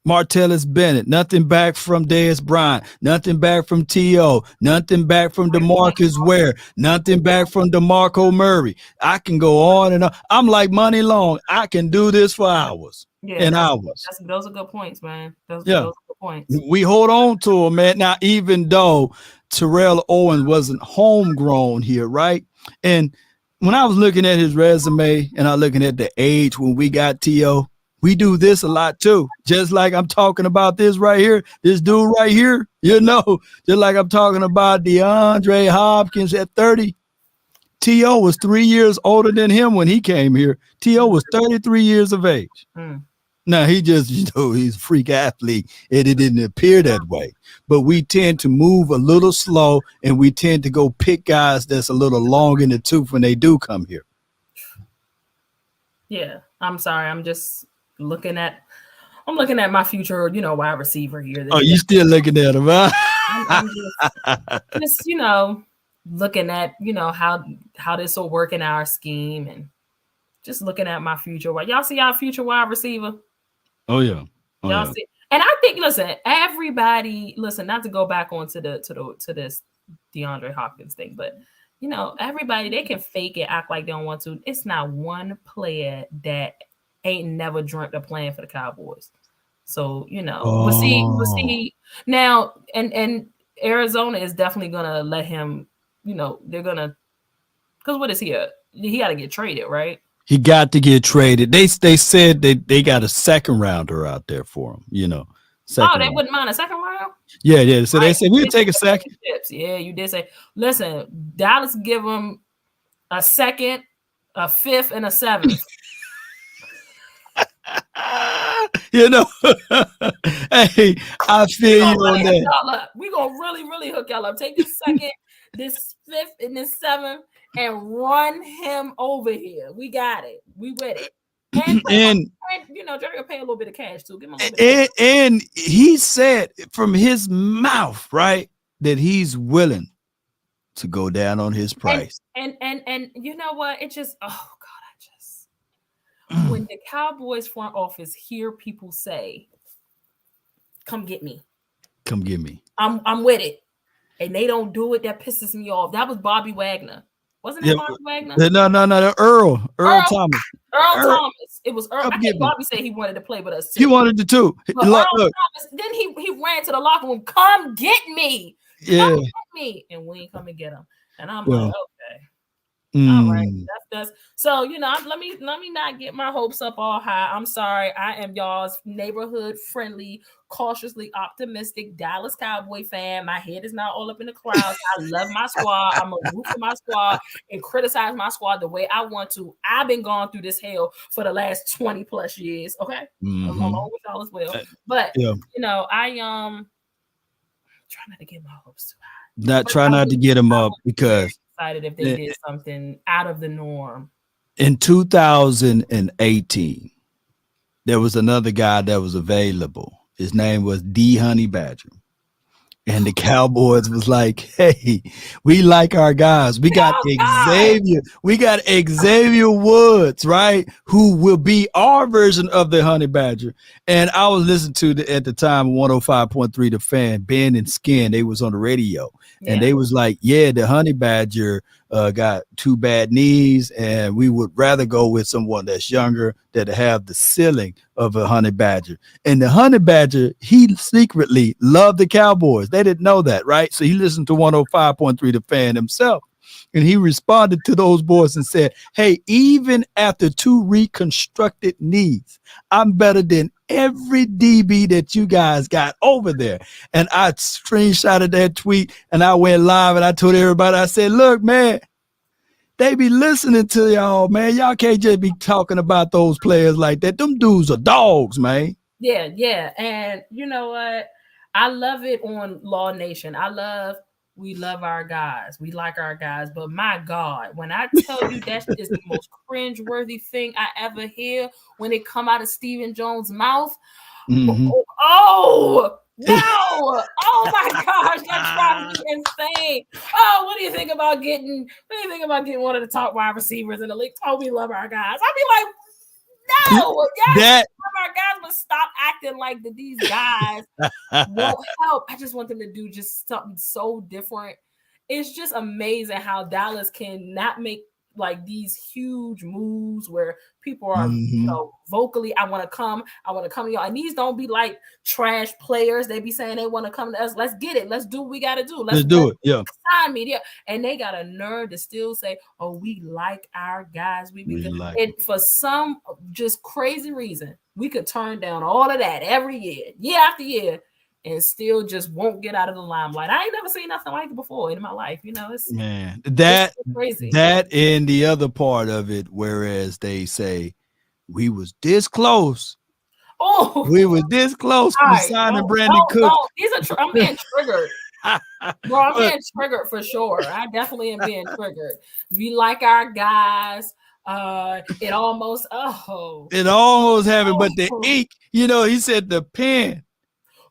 Martellus Bennett, nothing back from Dez Bryant, nothing back from T.O., nothing back from DeMarcus Ware, nothing back from DeMarco Murray. I can go on and on. I'm like Money Long. I can do this for hours and hours. Those are good points, man. Those are good points. We hold on to him, man. Now, even though Terrell Owens wasn't homegrown here, right? And when I was looking at his resume and I was looking at the age when we got T.O., we do this a lot too. Just like I'm talking about this right here, this dude right here, just like I'm talking about DeAndre Hopkins at 30. T.O. was 3 years older than him when he came here. T.O. was 33 years of age. Now, he just, he's a freak athlete, and it didn't appear that way. But we tend to move a little slow, and we tend to go pick guys that's a little long in the tooth when they do come here. Yeah, I'm sorry. I'm looking at my future, wide receiver here. Oh, you still looking at him, huh? I'm just looking at, how this will work in our scheme and just looking at my future. Y'all see our future wide receiver? Oh, yeah. Y'all see? And I think, everybody, not to go back onto to this DeAndre Hopkins thing, but everybody, they can fake it, act like they don't want to. It's not one player that ain't never dreamt of playing for the Cowboys. So, we'll see now. And Arizona is definitely gonna let him, they're gonna, because what is he? He got to get traded, right? He got to get traded. They said they got a second rounder out there for him, They wouldn't mind a second round? Yeah. So they said we'll take a second. Yeah, you did say, listen, Dallas give him a second, a fifth, and a seventh. Hey, I feel you on that. We're going to really, really hook y'all up. Take this second, this fifth, and this seventh, and run him over here. We got it. We with it. And Jerry will pay a little bit of cash too. Give him a little bit. And he said from his mouth, right, that he's willing to go down on his price. And you know what? It just, when the Cowboys front office hear people say, "Come get me," I'm with it, and they don't do it, that pisses me off. That was Bobby Wagner. Wasn't it Bobby Wagner? No, Earl Thomas. Earl Thomas. It was Earl. I think Bobby said he wanted to play with us too. He wanted to too. But Earl Thomas, then he ran to the locker room. Come get me. Come get me. And we ain't come and get him. And I'm like, okay. All right. That's so, let me not get my hopes up all high. I'm sorry. I am y'all's neighborhood friendly, cautiously optimistic Dallas Cowboy fan. My head is not all up in the clouds. I love my squad. I'm gonna root for my squad and criticize my squad the way I want to. I've been going through this hell for the last 20 plus years. Okay. Along with y'all as well. But I try not to get my hopes too high. Try not to get them up because excited if they did something out of the norm. In 2018, there was another guy that was available. His name was D Honey Badger. And the Cowboys was like, hey, we like our guys. We got Xavier. We got Xavier Woods, right? Who will be our version of the Honey Badger. And I was listening to at the time 105.3 The Fan, Ben and Skin. They was on the radio. And they was like, yeah, the Honey Badger got 2 bad knees, and we would rather go with someone that's younger that have the ceiling of a Honey Badger. And the Honey Badger, he secretly loved the Cowboys. They didn't know that, right? So he listened to 105.3 The Fan himself, and he responded to those boys and said, hey, even after 2 reconstructed knees, I'm better than every DB that you guys got over there. And I screenshotted that tweet, and I went live, and I told everybody, I said, look, man, they be listening to y'all, man. Y'all can't just be talking about those players like that. Them dudes are dogs, man. Yeah. And you know what? I love it on Law Nation. We love our guys. We like our guys. But my God, when I tell you that is the most cringe-worthy thing I ever hear when it come out of Stephen Jones' mouth. Oh, no. Oh, my gosh. That drives me insane. Oh, what do you think about getting one of the top wide receivers in the league? Oh, we love our guys. I'll be like, no. Yes, our guys, but stop acting like these guys won't help. I just want them to do just something so different. It's just amazing how Dallas can not make like these huge moves where people are vocally, I want to come to y'all. And these don't be like trash players. They be saying they want to come to us. Let's get it. Let's do what we got to do. Let's do it. Yeah. Sign me. Yeah. And they got a nerve to still say, oh, we like our guys. We like and for some just crazy reason, we could turn down all of that every year after year, and still just won't get out of the limelight. I ain't never seen nothing like it before in my life. It's that it's crazy. That and the other part of it, whereas they say we was this close. Oh, we was this close to signing Brandon Cooks. I'm being triggered. Bro, I'm being triggered for sure. I definitely am being triggered. We like our guys. It almost happened, but the ink, he said the pen.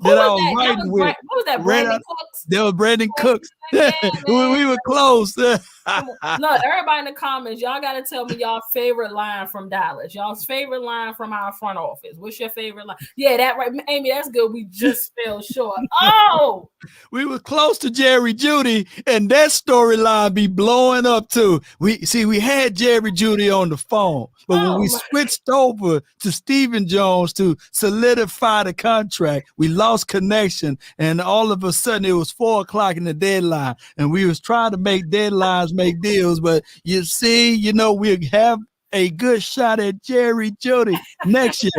What was that? Brandon Cooks? That was Brandon Cooks. Yeah, we were close. Look, everybody in the comments, y'all got to tell me y'all favorite line from Dallas. Y'all's favorite line from our front office. What's your favorite line? Yeah, that right. Amy, that's good. We just fell short. Oh! We were close to Jerry Jeudy, and that storyline be blowing up too. We had Jerry Jeudy on the phone, but when we switched over to Stephen Jones to solidify the contract, we lost connection, and all of a sudden it was 4:00 in the deadline, and we was trying to make deadlines, make deals, but we have a good shot at Jerry Jeudy next year,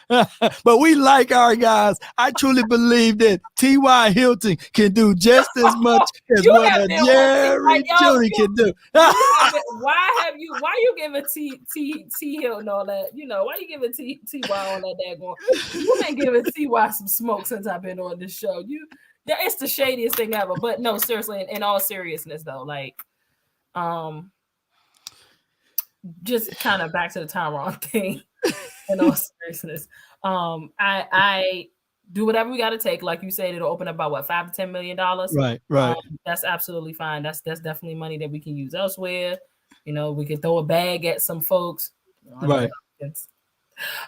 but we like our guys. I truly believe that T.Y. Hilton can do just as much as what Jerry Jeudy can do. Why you giving T Hilton all that? Why you giving T.Y. on that daggone? You been giving T.Y. some smoke since I've been on this show. It's the shadiest thing ever. But no, seriously, in all seriousness though, just kind of back to the Tyron thing. In all seriousness, I do whatever we got to take. Like you said, it'll open up about $5 to $10 million. Right. That's absolutely fine. That's definitely money that we can use elsewhere. We can throw a bag at some folks. Right.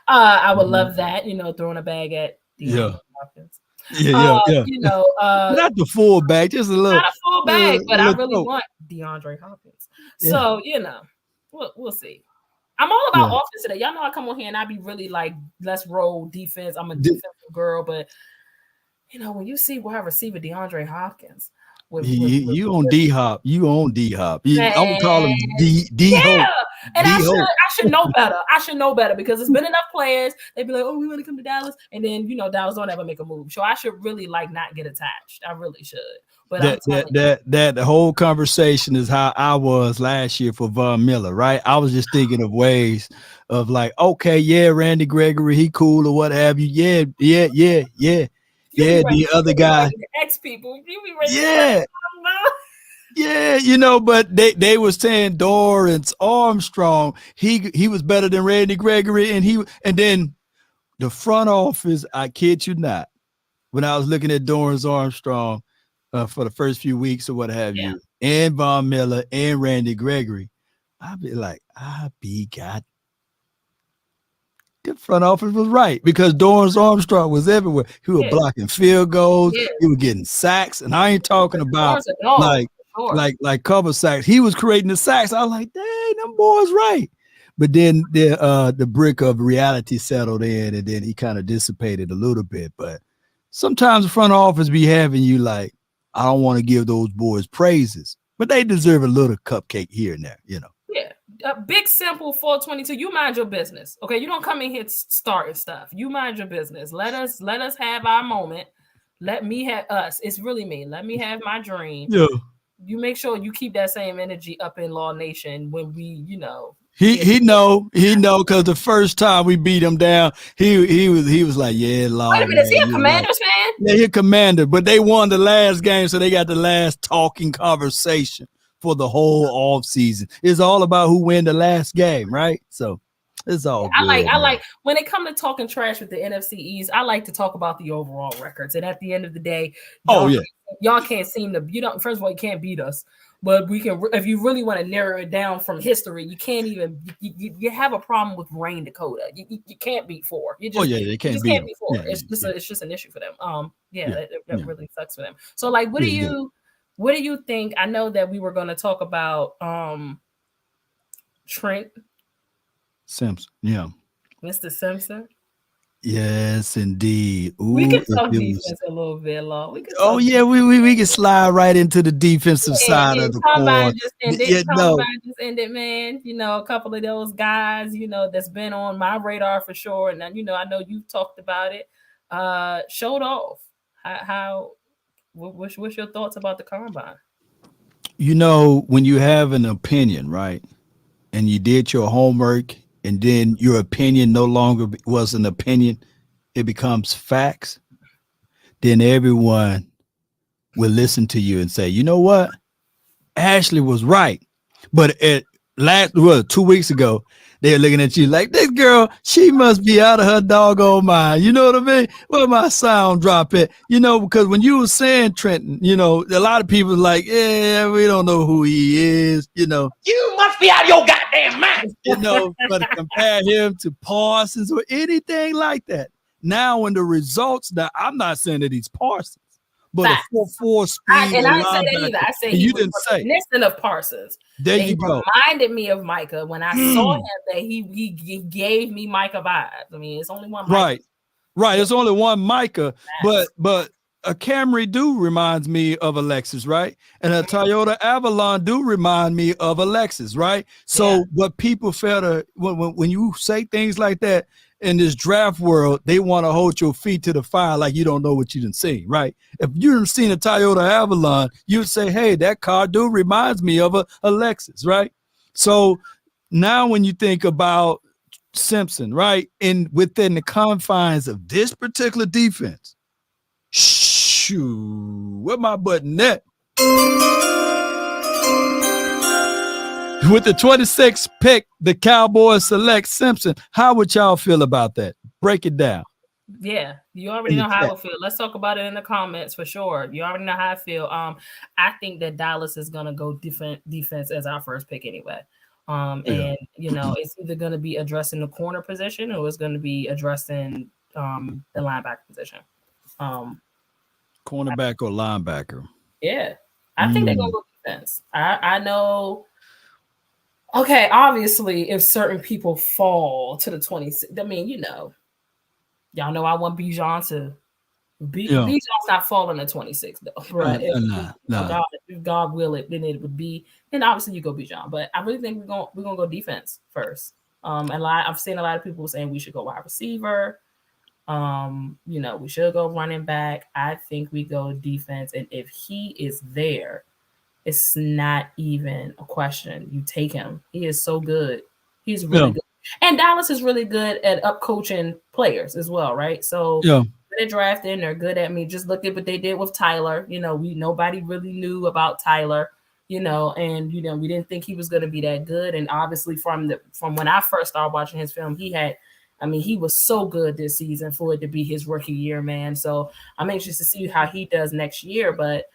I would love that. Throwing a bag at DeAndre Hopkins. Yeah. Not the full bag, just a little. Not a full bag, but I really want DeAndre Hopkins. So we'll see. I'm all about offense today. Y'all know I come on here and I be really like, let's roll defense. I'm a defensive girl, but when you see wide receiver DeAndre Hopkins, you on D Hop. I'm gonna call him D Hop. And I should know better. I should know better because there's been enough players. They'd be like, "Oh, we want to come to Dallas," and then Dallas don't ever make a move. So I should really not get attached. I really should. But that whole conversation is how I was last year for Von Miller, right? I was just thinking of ways of like, okay, yeah, Randy Gregory, he cool or what have you. Yeah. The other guy, X people, but they were saying Dorrance Armstrong, he was better than Randy Gregory, and then the front office, I kid you not, when I was looking at Dorrance Armstrong for the first few weeks or what have you, and Von Miller and Randy Gregory, I'd be like, God. The front office was right because Dorrance Armstrong was everywhere. He was blocking field goals. He was getting sacks, and I ain't talking about like cover sacks. He was creating the sacks. I was like, dang, them boys right. But then the brick of reality settled in, and then he kind of dissipated a little bit. But sometimes the front office be having you like, I don't want to give those boys praises, but they deserve a little cupcake here and there, Yeah. Big, simple 422. You mind your business. Okay. You don't come in here starting stuff. You mind your business. Let us have our moment. Let me have us. It's really me. Let me have my dream. Yeah. You make sure you keep that same energy up in Law Nation when we, He know because the first time we beat him down, he was like, yeah, Law. Wait a minute, is he a Commanders fan? Yeah, he's a Commander, but they won the last game, so they got the last talking conversation for the whole off season. It's all about who win the last game, right? So it's all good. I like when it comes to talking trash with the NFC East, I like to talk about the overall records. And at the end of the day, y'all can't seem to, first of all, you can't beat us. But we can, if you really want to narrow it down from history, you can't even. You have a problem with Rain Dakota. You can't beat 4. You just, they can't beat 4. Yeah, it's just an issue for them. That really sucks for them. So, like, what do you think? I know that we were going to talk about Trent Simpson. Yeah, Mr. Simpson. Yes, indeed. Ooh, we can talk defense a little bit, Law. We can slide right into the defensive side of the court. Combine just ended, man. A couple of those guys, that's been on my radar for sure. And then, I know you've talked about it. Showed off. What's your thoughts about the combine? When you have an opinion, right, and you did your homework, and then your opinion no longer was an opinion, it becomes facts, then everyone will listen to you and say, you know what? Ashley was right. But 2 weeks ago, they're looking at you like, this girl, she must be out of her doggone mind. You know what I mean? Where my sound drop at? Because when you were saying Trenton, a lot of people like, yeah, we don't know who he is. You must be out of your goddamn mind. But to compare him to Parsons or anything like that. Now, when the results, now I'm not saying that he's Parsons, but a 4.4 speed. I didn't say that either. I said he was reminiscent of Parsons. There you go. Reminded me of Micah when I saw him. That he gave me Micah vibes. I mean, it's only one. Micah. Right. It's only one Micah, but a Camry do reminds me of Alexis, right? And a Toyota Avalon do remind me of Alexis, right? So what people fail to when you say things like that in this draft world, they want to hold your feet to the fire like you don't know what you didn't see, right? If you didn't seen a Toyota Avalon, you'd say, hey, that car do reminds me of a Lexus, right? So now when you think about Simpson, right, within the confines of this particular defense, where my button at? With the 26th pick, the Cowboys select Simpson. How would y'all feel about that? Break it down. Yeah, you already know how I feel. Let's talk about it in the comments for sure. You already know how I feel. I think that Dallas is gonna go defense as our first pick anyway. And it's either gonna be addressing the corner position or it's gonna be addressing the linebacker position. Cornerback or linebacker? Yeah, I think they're gonna go defense. I know. Okay, obviously, if certain people fall to the 26, I mean, y'all know I want Bijan to. Bijan's not falling to 26 though, right? No. God will it, then it would be. And obviously you go Bijan, but I really think we're gonna go defense first. I've seen a lot of people saying we should go wide receiver. We should go running back. I think we go defense, and if he is there, it's not even a question. You take him. He is so good. He's really good. And Dallas is really good at up coaching players as well, right? So they're drafting, they're good at me. Just look at what they did with Tyler. Nobody really knew about Tyler, and we didn't think he was going to be that good. And obviously from when I first started watching his film, he was so good this season for it to be his rookie year, man. So I'm anxious to see how he does next year. But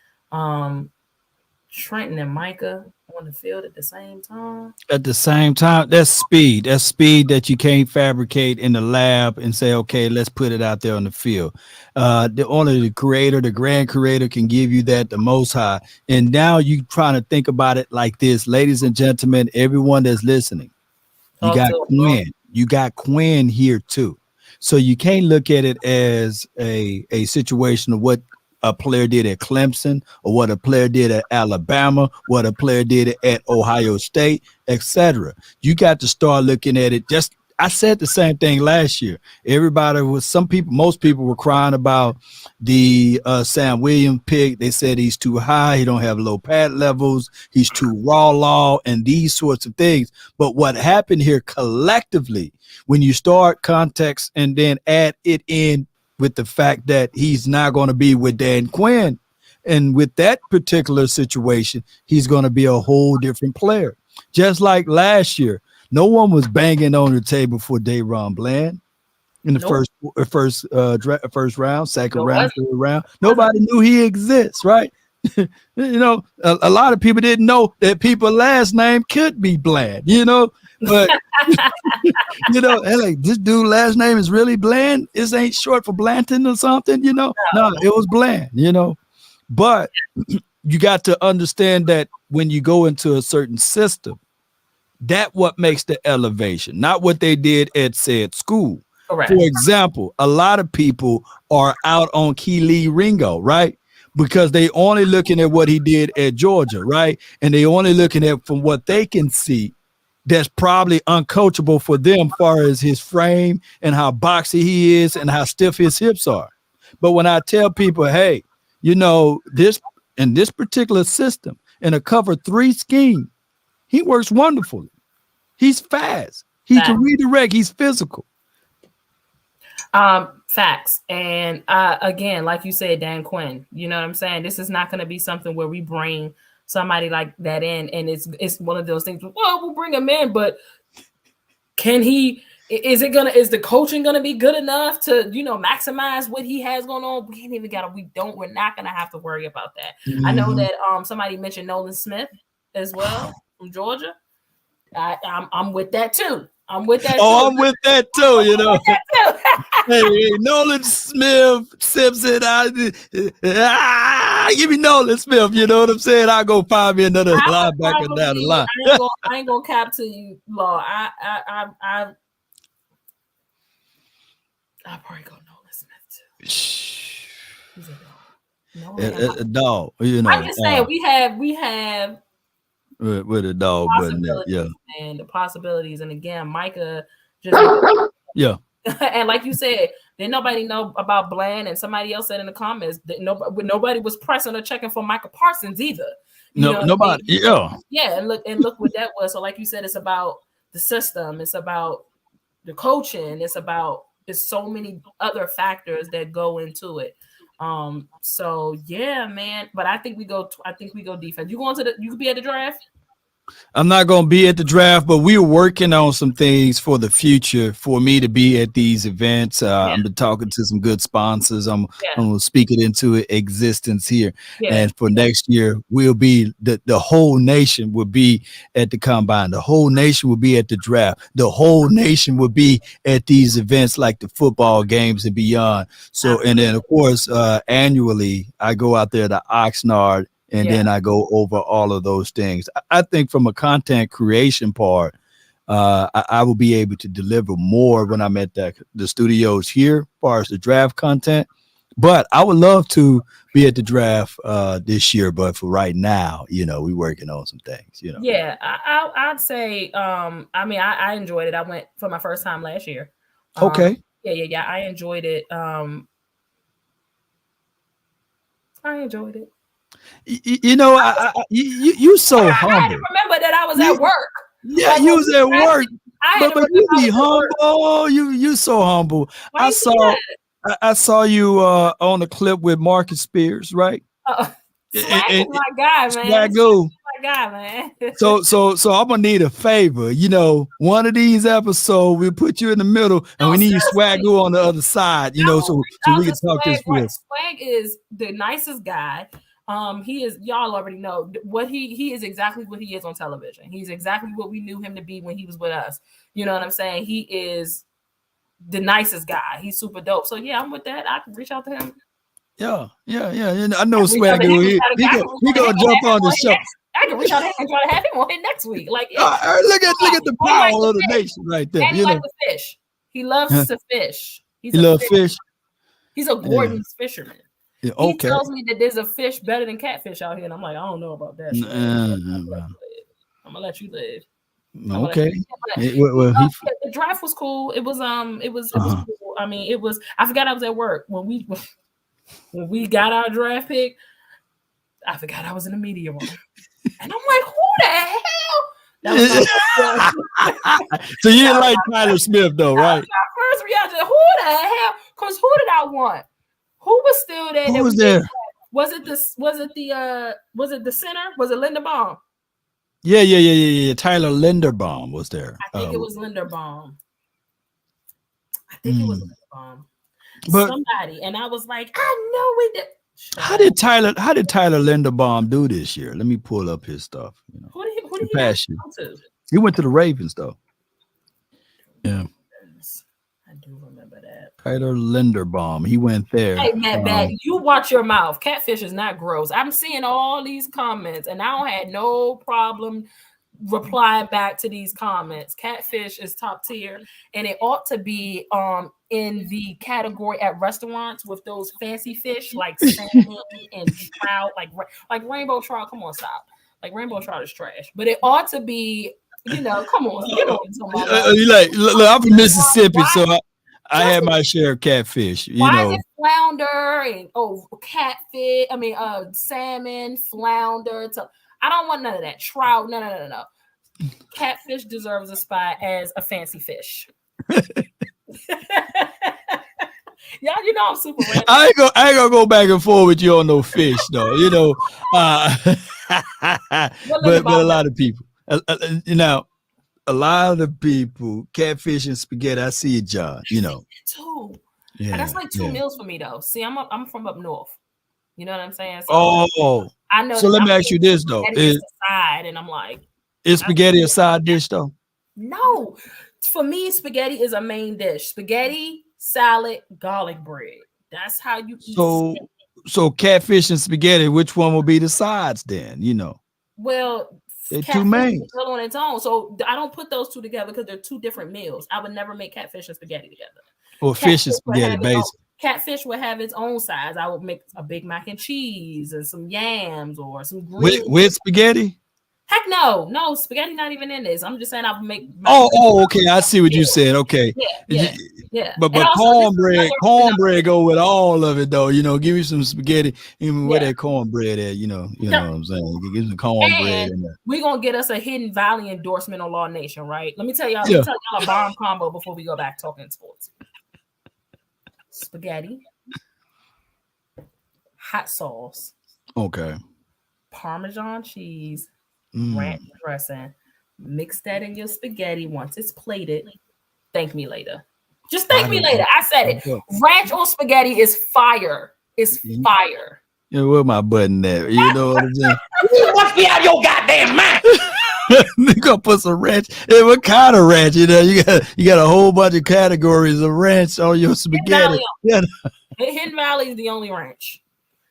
Trenton and Micah on the field at the same time. At the same time, that's speed. That's speed that you can't fabricate in the lab and say, okay, let's put it out there on the field. Only the grand creator can give you that, the Most High. And now you trying to think about it like this, ladies and gentlemen, everyone that's listening. You got Quinn. You got Quinn here too. So you can't look at it as a situation of what a player did at Clemson or what a player did at Alabama, what a player did at Ohio State, etc. You got to start looking at it. I said the same thing last year. Most people were crying about the Sam Williams pick. They said he's too high. He don't have low pad levels. He's too raw and these sorts of things. But what happened here collectively, when you start context and then add it in with the fact that he's not going to be with Dan Quinn, and with that particular situation, he's going to be a whole different player. Just like last year, no one was banging on the table for Tyron Bland in the first round, second round, third round. Nobody knew he exists, right? A lot of people didn't know that people's last name could be Bland, but like, this dude last name is really Bland. This ain't short for Blanton or something, No, it was Bland, But you got to understand that when you go into a certain system, that what makes the elevation, not what they did at said school. Correct. For example, a lot of people are out on Kelee Ringo, right? Because they only looking at what he did at Georgia, right? And they only looking at from what they can see that's probably uncoachable for them as far as his frame and how boxy he is and how stiff his hips are. But when I tell people, hey, this in this particular system in a cover 3 scheme, he works wonderfully. He's fast. He can redirect. He's physical. Facts. And again, like you said, Dan Quinn, you know what I'm saying? This is not going to be something where we bring somebody like that in, and it's one of those things. Well, we'll bring him in, but can he? Is the coaching gonna be good enough to maximize what he has going on? We're not gonna have to worry about that. Mm-hmm. I know that somebody mentioned Nolan Smith as well from Georgia. I'm with that too. I'm with that. I'm with that too. Hey, Nolan Smith, Simpson. Give me Nolan Smith. You know what I'm saying? I'll go find me another linebacker down the line. I ain't gonna cap to you, Law. I probably go Nolan Smith too. He's a dog. I'm just saying we have. With a dog button there, and the possibilities, and again, Micah just and like you said, didn't nobody know about Bland, and somebody else said in the comments that nobody was pressing or checking for Micah Parsons either. Nobody, and look what that was. So, like you said, it's about the system, it's about the coaching, it's so many other factors that go into it. So yeah, man. But I think we go defense. You could be at the draft? I'm not going to be at the draft, but we're working on some things for the future for me to be at these events. I've been talking to some good sponsors. I'm going to speak it into existence here. Yeah. And for next year, we'll be the whole nation will be at the combine. The whole nation will be at the draft. The whole nation will be at these events like the football games and beyond. So, and then of course, annually I go out there to Oxnard. And then I go over all of those things. I think from a content creation part, I will be able to deliver more when I'm at the studios here as far as the draft content. But I would love to be at the draft this year. But for right now, we're working on some things. Yeah, I'd say. I mean, I enjoyed it. I went for my first time last year. Okay. Yeah. I enjoyed it. I enjoyed it. You so humble. I had to remember that I was at work. Yeah, you was at work. But you be humble. You so humble. I saw you on the clip with Marcus Spears, right? Swag is my guy, man. Swagoo. My guy, man. So I'm gonna need a favor. One of these episodes we'll put you in the middle, and we need Swagoo on the other side. So we can talk this through. Swag is the nicest guy. He is, y'all already know what he is exactly what he is on television. He's exactly what we knew him to be when he was with us. You know what I'm saying? He is the nicest guy. He's super dope. So yeah, I'm with that. I can reach out to him. Yeah. I know Swagoo. He gonna jump on the show. I can reach out to him and try to have him on it next week. Like, look at the power of the nation right there. And he likes to fish. He loves to fish. He loves fish. He's a Gordon's fisherman. Yeah, okay. He tells me that there's a fish better than catfish out here, and I'm like, I don't know about that. I'm gonna let you live. Okay. The draft was cool. It was cool. I mean, it was. I forgot I was at work when we got our draft pick. I forgot I was in the media room, and I'm like, who the hell? That was so you didn't like Tyler Smith though, right? My first reaction, who the hell? Because who did I want? Who was still there? Who was there? Was it the center? Was it Linderbaum? Yeah. Tyler Linderbaum was there. I think it was Linderbaum. But somebody, and I was like, I know we did. How did Tyler Linderbaum do this year? Let me pull up his stuff. Who did he go to? He went to the Ravens though. Yeah. I do remember that. Tyler Linderbaum. He went there. Hey, Matt, you watch your mouth. Catfish is not gross. I'm seeing all these comments, and I don't have no problem replying back to these comments. Catfish is top tier, and it ought to be in the category at restaurants with those fancy fish like salmon and trout, like rainbow trout. Come on, stop. Like rainbow trout is trash, but it ought to be. Come on. Look, I'm from Mississippi, so I had my share of catfish. Why is it flounder and catfish? I mean, salmon, flounder. I don't want none of that. Trout, no. Catfish deserves a spot as a fancy fish. Y'all, I'm super random. I ain't gonna go back and forth with you on no fish, though. But a lot of people. A lot of the people, catfish and spaghetti. I see it, John. Too. Yeah, and that's like two meals for me, though. See, I'm from up north. You know what I'm saying? So, I know. So let me ask you this, though: side, and I'm like, is spaghetti a side dish, though? No, for me, spaghetti is a main dish. Spaghetti, salad, garlic bread. That's how you eat. So catfish and spaghetti. Which one will be the sides then? Well. They're two main on its own, so I don't put those two together because they're two different meals. I would never make catfish and spaghetti together. Or fish and spaghetti, basically. Catfish would have its own sides. I would make a big mac and cheese and some yams or some greens. With spaghetti. Heck no, spaghetti not even in this. I'm just saying I would make. Okay, I see what you said. Okay, yeah. But cornbread go with all of it though. Give me some spaghetti. Even where that cornbread at? You know what I'm saying. Give me some cornbread. We're gonna get us a Hidden Valley endorsement on Law Nation, right? Let me tell y'all a bomb combo before we go back talking sports. Spaghetti, hot sauce, okay, Parmesan cheese. Ranch dressing, mix that in your spaghetti once it's plated. Thank me later. Just thank me later. I said it. Ranch on spaghetti is fire. It's fire. Where my button at? You know what I'm saying? You must be out of your goddamn mind. You gonna put some ranch? Hey, what kind of ranch? You got a whole bunch of categories of ranch on your spaghetti. Hidden Valley is the only ranch.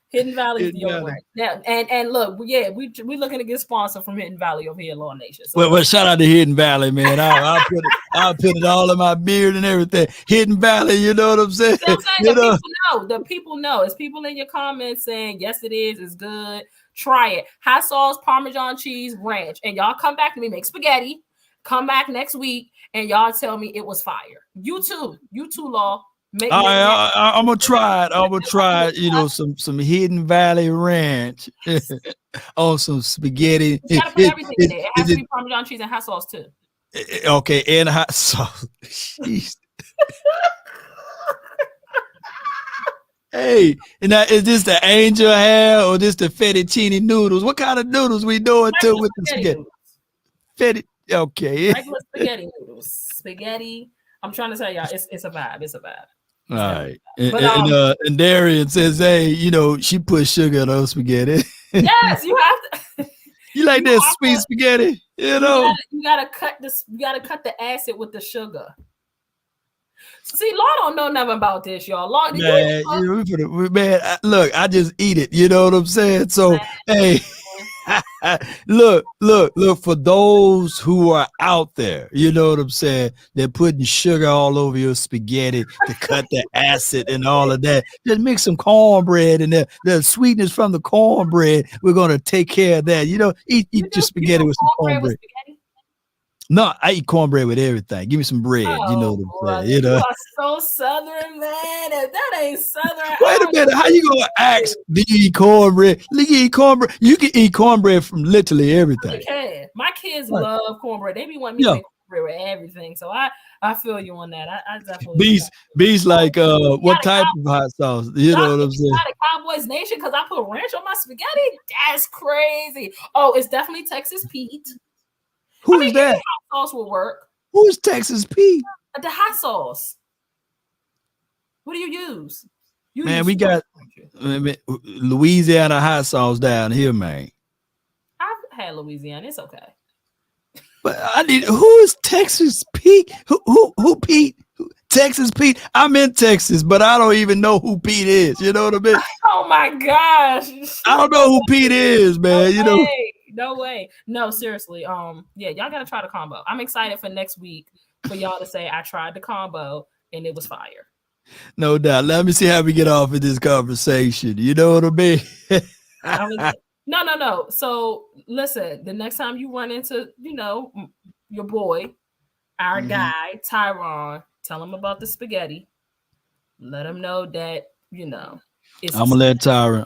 Hidden Valley deodorant. Yeah, and look, we looking to get sponsored from Hidden Valley over here in Law Nation. So well, shout out to Hidden Valley, man. I'll put it all in my beard and everything. Hidden Valley, you know what I'm saying? The people know. It's people in your comments saying yes, it is. It's good. Try it. Hot sauce, Parmesan cheese, ranch, and y'all come back to me, make spaghetti. Come back next week, and y'all tell me it was fire. You too, Law. I'm gonna try it. I'm gonna try, some Hidden Valley Ranch on some spaghetti. You gotta put everything in there. It has to be Parmesan cheese and hot sauce too. Okay, and hot sauce. Hey, now is this the angel hair or this the fettuccine noodles? What kind of noodles we doing too with the spaghetti? Okay. Regular spaghetti noodles. Spaghetti. I'm trying to tell y'all, it's a vibe. It's a vibe. All right. And Darian says, hey, she put sugar on those spaghetti. Yes, you have to. You like that sweet spaghetti? You gotta cut the acid with the sugar. See, Law don't know nothing about this, y'all. Law, man, look, I just eat it. You know what I'm saying? So, hey. look, for those who are out there, you know what I'm saying? They're putting sugar all over your spaghetti to cut the acid and all of that. Just mix some cornbread and the sweetness from the cornbread. We're going to take care of that. Eat your spaghetti with some cornbread. No, I eat cornbread with everything. Give me some bread. You know what I'm saying? You are so Southern, man. If that ain't Southern. Wait a minute. How you gonna ask? Do you eat cornbread? You can eat cornbread from literally everything. You can. My kids love cornbread. They be wanting me to make cornbread with everything. So I feel you on that. I definitely. Bees like what type of hot sauce? You know what I'm saying? Not a Cowboys Nation because I put ranch on my spaghetti. That's crazy. Oh, it's definitely Texas Pete. Who's that? Hot sauce will work. Who's Texas Pete? The hot sauce. What do you use? We got Louisiana hot sauce down here, man. I've had Louisiana. It's okay. But who is Texas Pete? Who Pete? Texas Pete. I'm in Texas, but I don't even know who Pete is. You know what I mean? Oh my gosh. I don't know who Pete is, man. No way. No, seriously. Y'all gotta try the combo. I'm excited for next week for y'all to say I tried the combo and it was fire. No doubt. Let me see how we get off of this conversation. You know what I mean? No. So listen, the next time you run into, your boy, our guy, Tyron, tell him about the spaghetti. Let him know that, it's I'm gonna let Tyron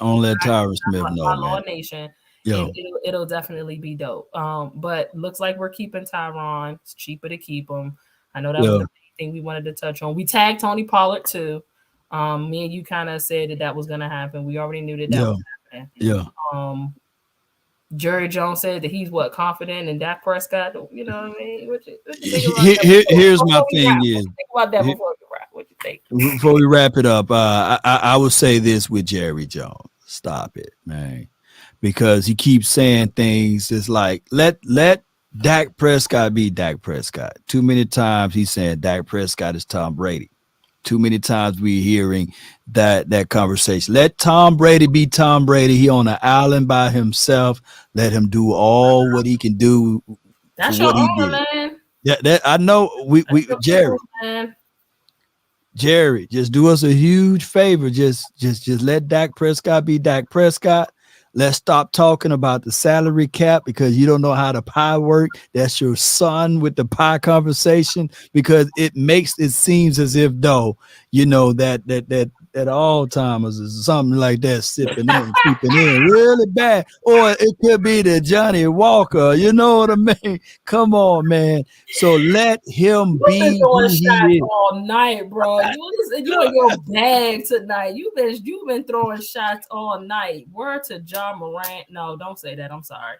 Smith know, man. Law Nation. It'll definitely be dope. But looks like we're keeping Tyron. It's cheaper to keep him. I know that was the main thing we wanted to touch on. We tagged Tony Pollard too. Me and you kind of said that was gonna happen. We already knew that was happening. Yeah. Jerry Jones said that he's confident in Dak Prescott. You know what I mean? What you here's my thing is. Think about that before we wrap. What you think? Before we wrap it up, I will say this with Jerry Jones. Stop it, man. Because he keeps saying things. It's like let Dak Prescott be Dak Prescott. Too many times he's saying Dak Prescott is Tom Brady. Too many times we're hearing that conversation. Let Tom Brady be Tom Brady. He on an island by himself. Let him do all what he can do. That's your own, man. Yeah, I know. We Jerry, just do us a huge favor. Just let Dak Prescott be Dak Prescott. Let's stop talking about the salary cap because you don't know how the pie work. That's your son with the pie conversation because it makes it seems as if though, that all timers is something like that sipping in, creeping in really bad. Or it could be the Johnny Walker. You know what I mean? Come on, man. So let him be who he is. All night, bro. You in your bag tonight. You've been throwing shots all night. Word to John Morant. No, don't say that. I'm sorry.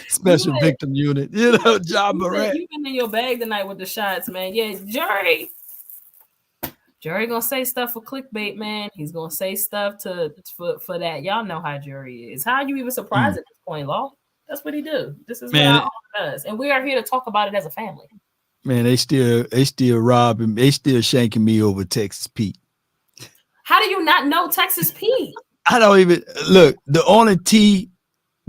Special victim unit, John Morant. You've been in your bag tonight with the shots, man. Yeah, Jerry gonna say stuff for clickbait, man. He's gonna say stuff for that. Y'all know how Jerry is. How are you even surprised at this point, Law? That's what he do. This is what all does, and we are here to talk about it as a family. Man, they still robbing. They still shanking me over Texas Pete. How do you not know Texas Pete? I don't even look. The only tea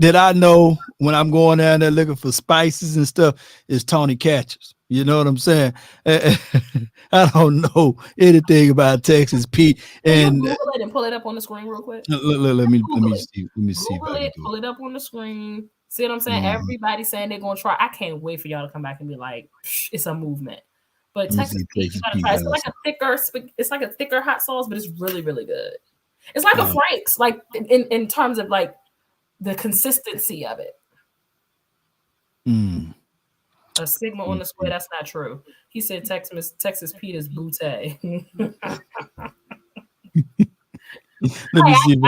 that I know when I'm going down there looking for spices and stuff is Tony Catchers. You know what I'm saying? I don't know anything about Texas Pete. Can And you Google it and pull it up on the screen real quick? let me see. Let me see if Google I can it, do pull it up on the screen. See what I'm saying? Mm-hmm. Everybody's saying they're gonna try. I can't wait for y'all to come back and be like, it's a movement. But Texas Pete, you gotta try. It's like a thicker hot sauce, but it's really, really good. It's like a Frank's, like in terms of like the consistency of it. A sigma on the square, that's not true. He said Texas Pete is bootay. Let me see.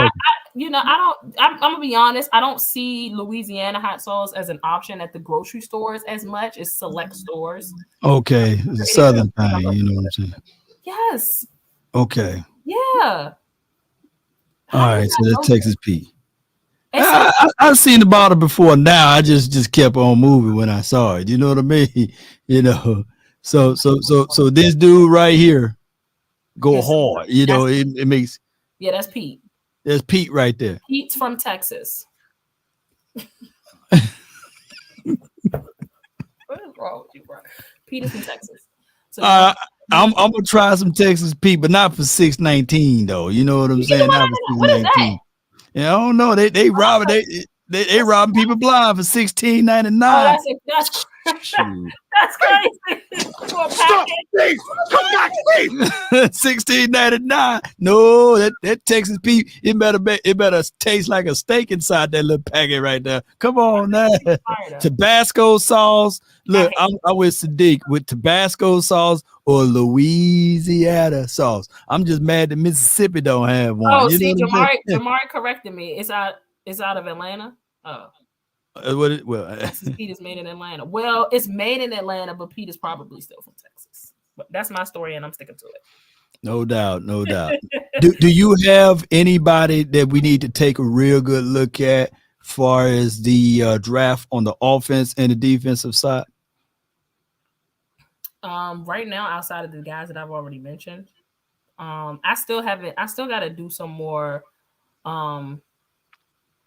I'm gonna be honest. I don't see Louisiana hot sauce as an option at the grocery stores as much as select stores. Okay, it's a southern thing. You know what I'm saying? Yes. Okay. Yeah. All right, so that's Texas Pete. I've seen the bottle before. Now I just kept on moving when I saw it. You know what I mean? You know. So this dude right here go hard. You know, it makes. Yeah, that's Pete. There's Pete right there. Pete's from Texas. What is wrong with you, bro? Pete is from Texas. So I'm gonna try some Texas Pete, but not for $6.19 though. You know what I'm saying? Not for $6.19. Yeah, I don't know. They robbing they robbing people blind for $16.99. Oh, that's crazy. Stop, please. Come back, please. $16.99. No, that Texas Pete, it better taste like a steak inside that little packet right there. Come on now. Tabasco sauce. Look, I'm with Sadiq with Tabasco sauce or Louisiana sauce. I'm just mad that Mississippi don't have one. Oh, see, Jamari corrected me. It's out of Atlanta. Oh. Texas Pete is made in Atlanta. Well, it's made in Atlanta, but Pete is probably still from Texas. But that's my story, and I'm sticking to it. No doubt. Do you have anybody that we need to take a real good look at as far as the draft on the offense and the defensive side? Right now, outside of the guys that I've already mentioned, I still got to do some more.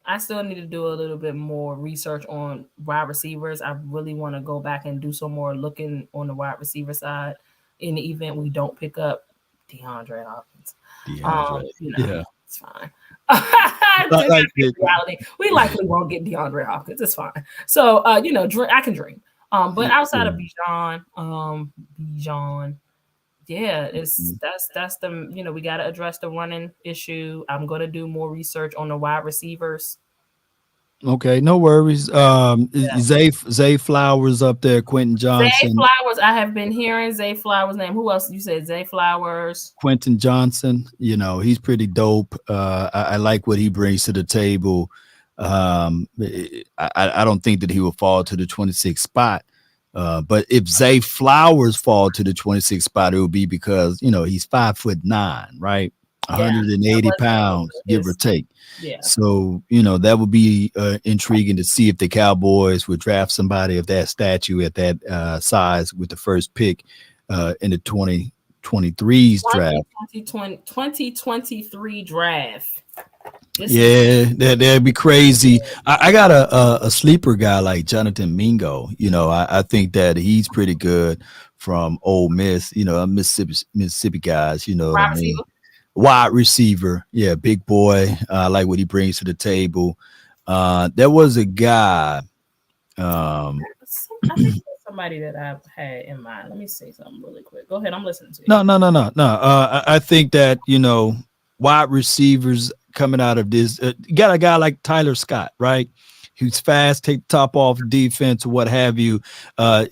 I still need to do a little bit more research on wide receivers. I really want to go back and do some more looking on the wide receiver side in the event we don't pick up DeAndre Hopkins. Yeah, it's fine. Reality, we likely won't get DeAndre Hopkins. It's fine. So, I can dream. But outside of Bijan, yeah, that's the we got to address the running issue. I'm going to do more research on the wide receivers. Okay, no worries. Zay Flowers up there, Quentin Johnson. Zay Flowers, I have been hearing Zay Flowers' name. Who else? You said Zay Flowers. Quentin Johnson. He's pretty dope. I like what he brings to the table. I don't think that he will fall to the 26th spot. But if Zay Flowers fall to the 26th spot, it will be because he's 5'9", right? 180 pounds, give or take. Yeah. So that would be intriguing to see if the Cowboys would draft somebody of that stature at that size with the first pick in the 2023's draft. 2023 draft. That'd be crazy. I got a sleeper guy like Jonathan Mingo. I think that he's pretty good from Ole Miss. Mississippi guys. You know what I mean? Wide receiver, yeah, big boy. I like what he brings to the table. There was a guy. I think somebody that I've had in mind. Let me say something really quick. Go ahead, I'm listening to you. No. I think that wide receivers coming out of this. You got a guy like Tyler Scott, right? Who's fast, take the top off defense, what have you.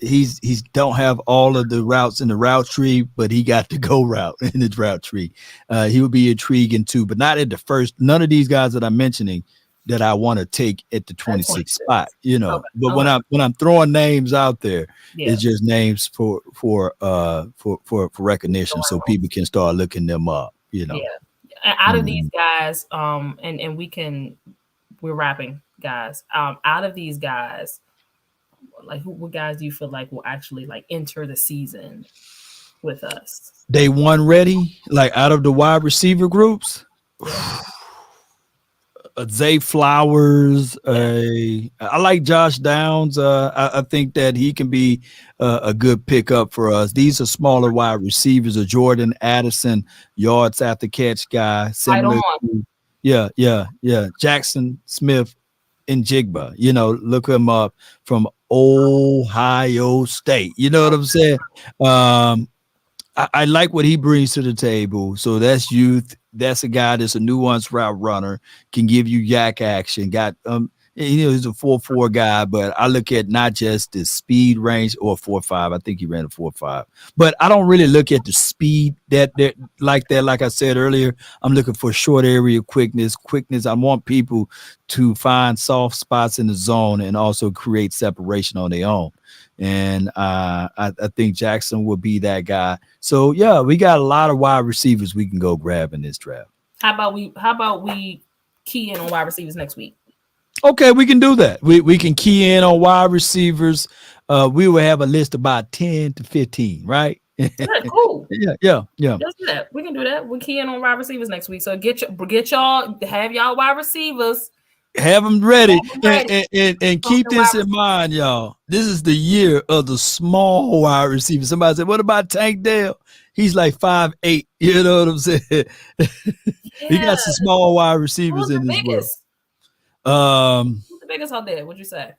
He's don't have all of the routes in the route tree, but he got the go route in the route tree. He would be intriguing too, but not at the first. None of these guys that I'm mentioning that I want to take at the 26th spot, But when I'm throwing names out there, it's just names for recognition, so people can start looking them up. Yeah. Out of these guys, and we're wrapping. Guys, out of these guys, Like, what guys do you feel like will actually like enter the season with us? Day one ready, like out of the wide receiver groups. Yeah. Zay Flowers. I like Josh Downs. I think that he can be a good pickup for us. These are smaller wide receivers. A Jordan Addison, yards after catch guy. Similar to, Jackson Smith and Jigba. Look him up from Ohio State. You know what I'm saying? I like what he brings to the table. So that's youth. That's a guy that's a nuanced route runner, can give you yak action. Got he's a 4.4 guy, but I look at not just the speed range or 4.5. I think he ran a 4.5. But I don't really look at the speed that like that. Like I said earlier, I'm looking for short area quickness. I want people to find soft spots in the zone and also create separation on their own. And I think Jackson will be that guy. So yeah, we got a lot of wide receivers we can go grab in this draft. How about we key in on wide receivers next week? Okay, we can do that. We can key in on wide receivers. We will have a list about 10 to 15, right? Cool. Yeah. Just do that. We can do that. We key in on wide receivers next week. So get y'all, have y'all wide receivers. Have them ready. And keep this in mind, y'all. This is the year of the small wide receiver. Somebody said, what about Tank Dell? He's like 5'8". You know what I'm saying? He got some small wide receivers in this world. Who's the biggest out there? What'd you say?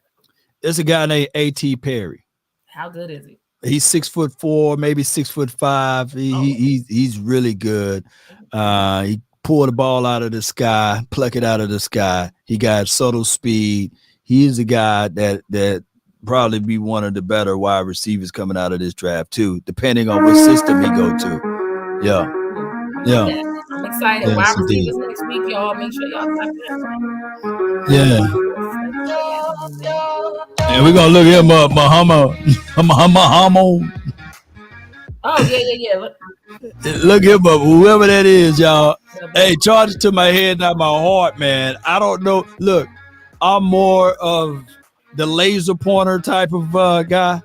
There's a guy named A.T. Perry. How good is he? He's 6'4", maybe 6'5". He's really good. He pull the ball out of the sky, pluck it out of the sky. He got subtle speed. He is a guy that probably be one of the better wide receivers coming out of this draft too, depending on what system he go to. Yeah. I'm excited. Yes, wide receivers indeed. next week, y'all. Make sure y'all type in. Yeah. And we're gonna look him up, Muhammad. Oh yeah. Look him up, whoever that is, y'all. Hey, charge it to my head, not my heart, man. I don't know. Look, I'm more of the laser pointer type of guy.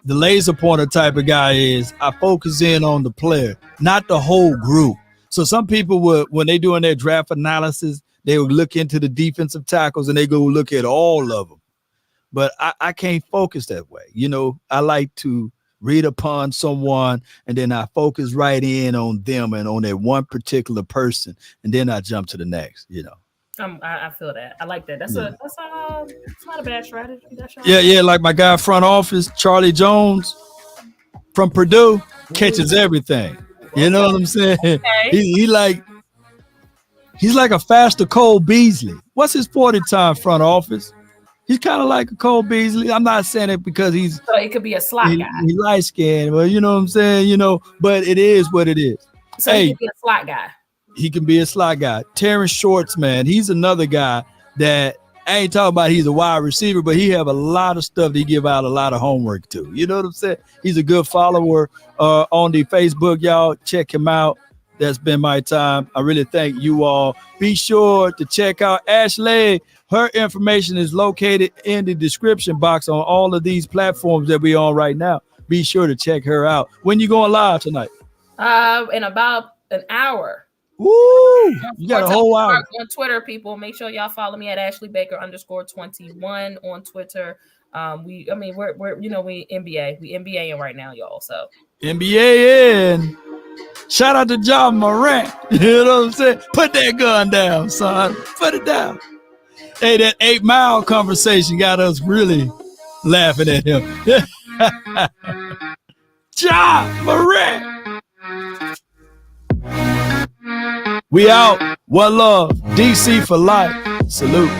The laser pointer type of guy is I focus in on the player, not the whole group. So some people would, when they doing their draft analysis, they would look into the defensive tackles and they go look at all of them. But I can't focus that way. I like to read upon someone and then I focus right in on them and on that one particular person, and then I jump to the next. I feel that. I like that. That's not a bad strategy. Yeah. Like my guy front office, Charlie Jones from Purdue, catches everything. You know what I'm saying? Okay. He's like a faster Cole Beasley. What's his 40 time front office? He's kind of like a Cole Beasley. I'm not saying it because so it could be a slot guy. He's light skinned, but you know what I'm saying? But it is what it is. So he can be a slot guy. He can be a slot guy. Terrence Shorts, man, he's another guy that I ain't talking about he's a wide receiver, but he have a lot of stuff that he give out a lot of homework to. You know what I'm saying? He's a good follower on the Facebook. Y'all check him out. That's been my time. I really thank you all. Be sure to check out Ashley. Her information is located in the description box on all of these platforms that we're on right now. Be sure to check her out. When you going live tonight? In about an hour. Woo! You got a whole hour. On Twitter, people, make sure y'all follow me at @AshleyBaker_21 on Twitter. We're we NBA. We NBAing right now, y'all. So NBA in. Shout out to John Morant. You know what I'm saying? Put that gun down, son. Put it down. Hey, that 8 Mile conversation got us really laughing at him. John Morant. We out. One love. DC for life. Salute.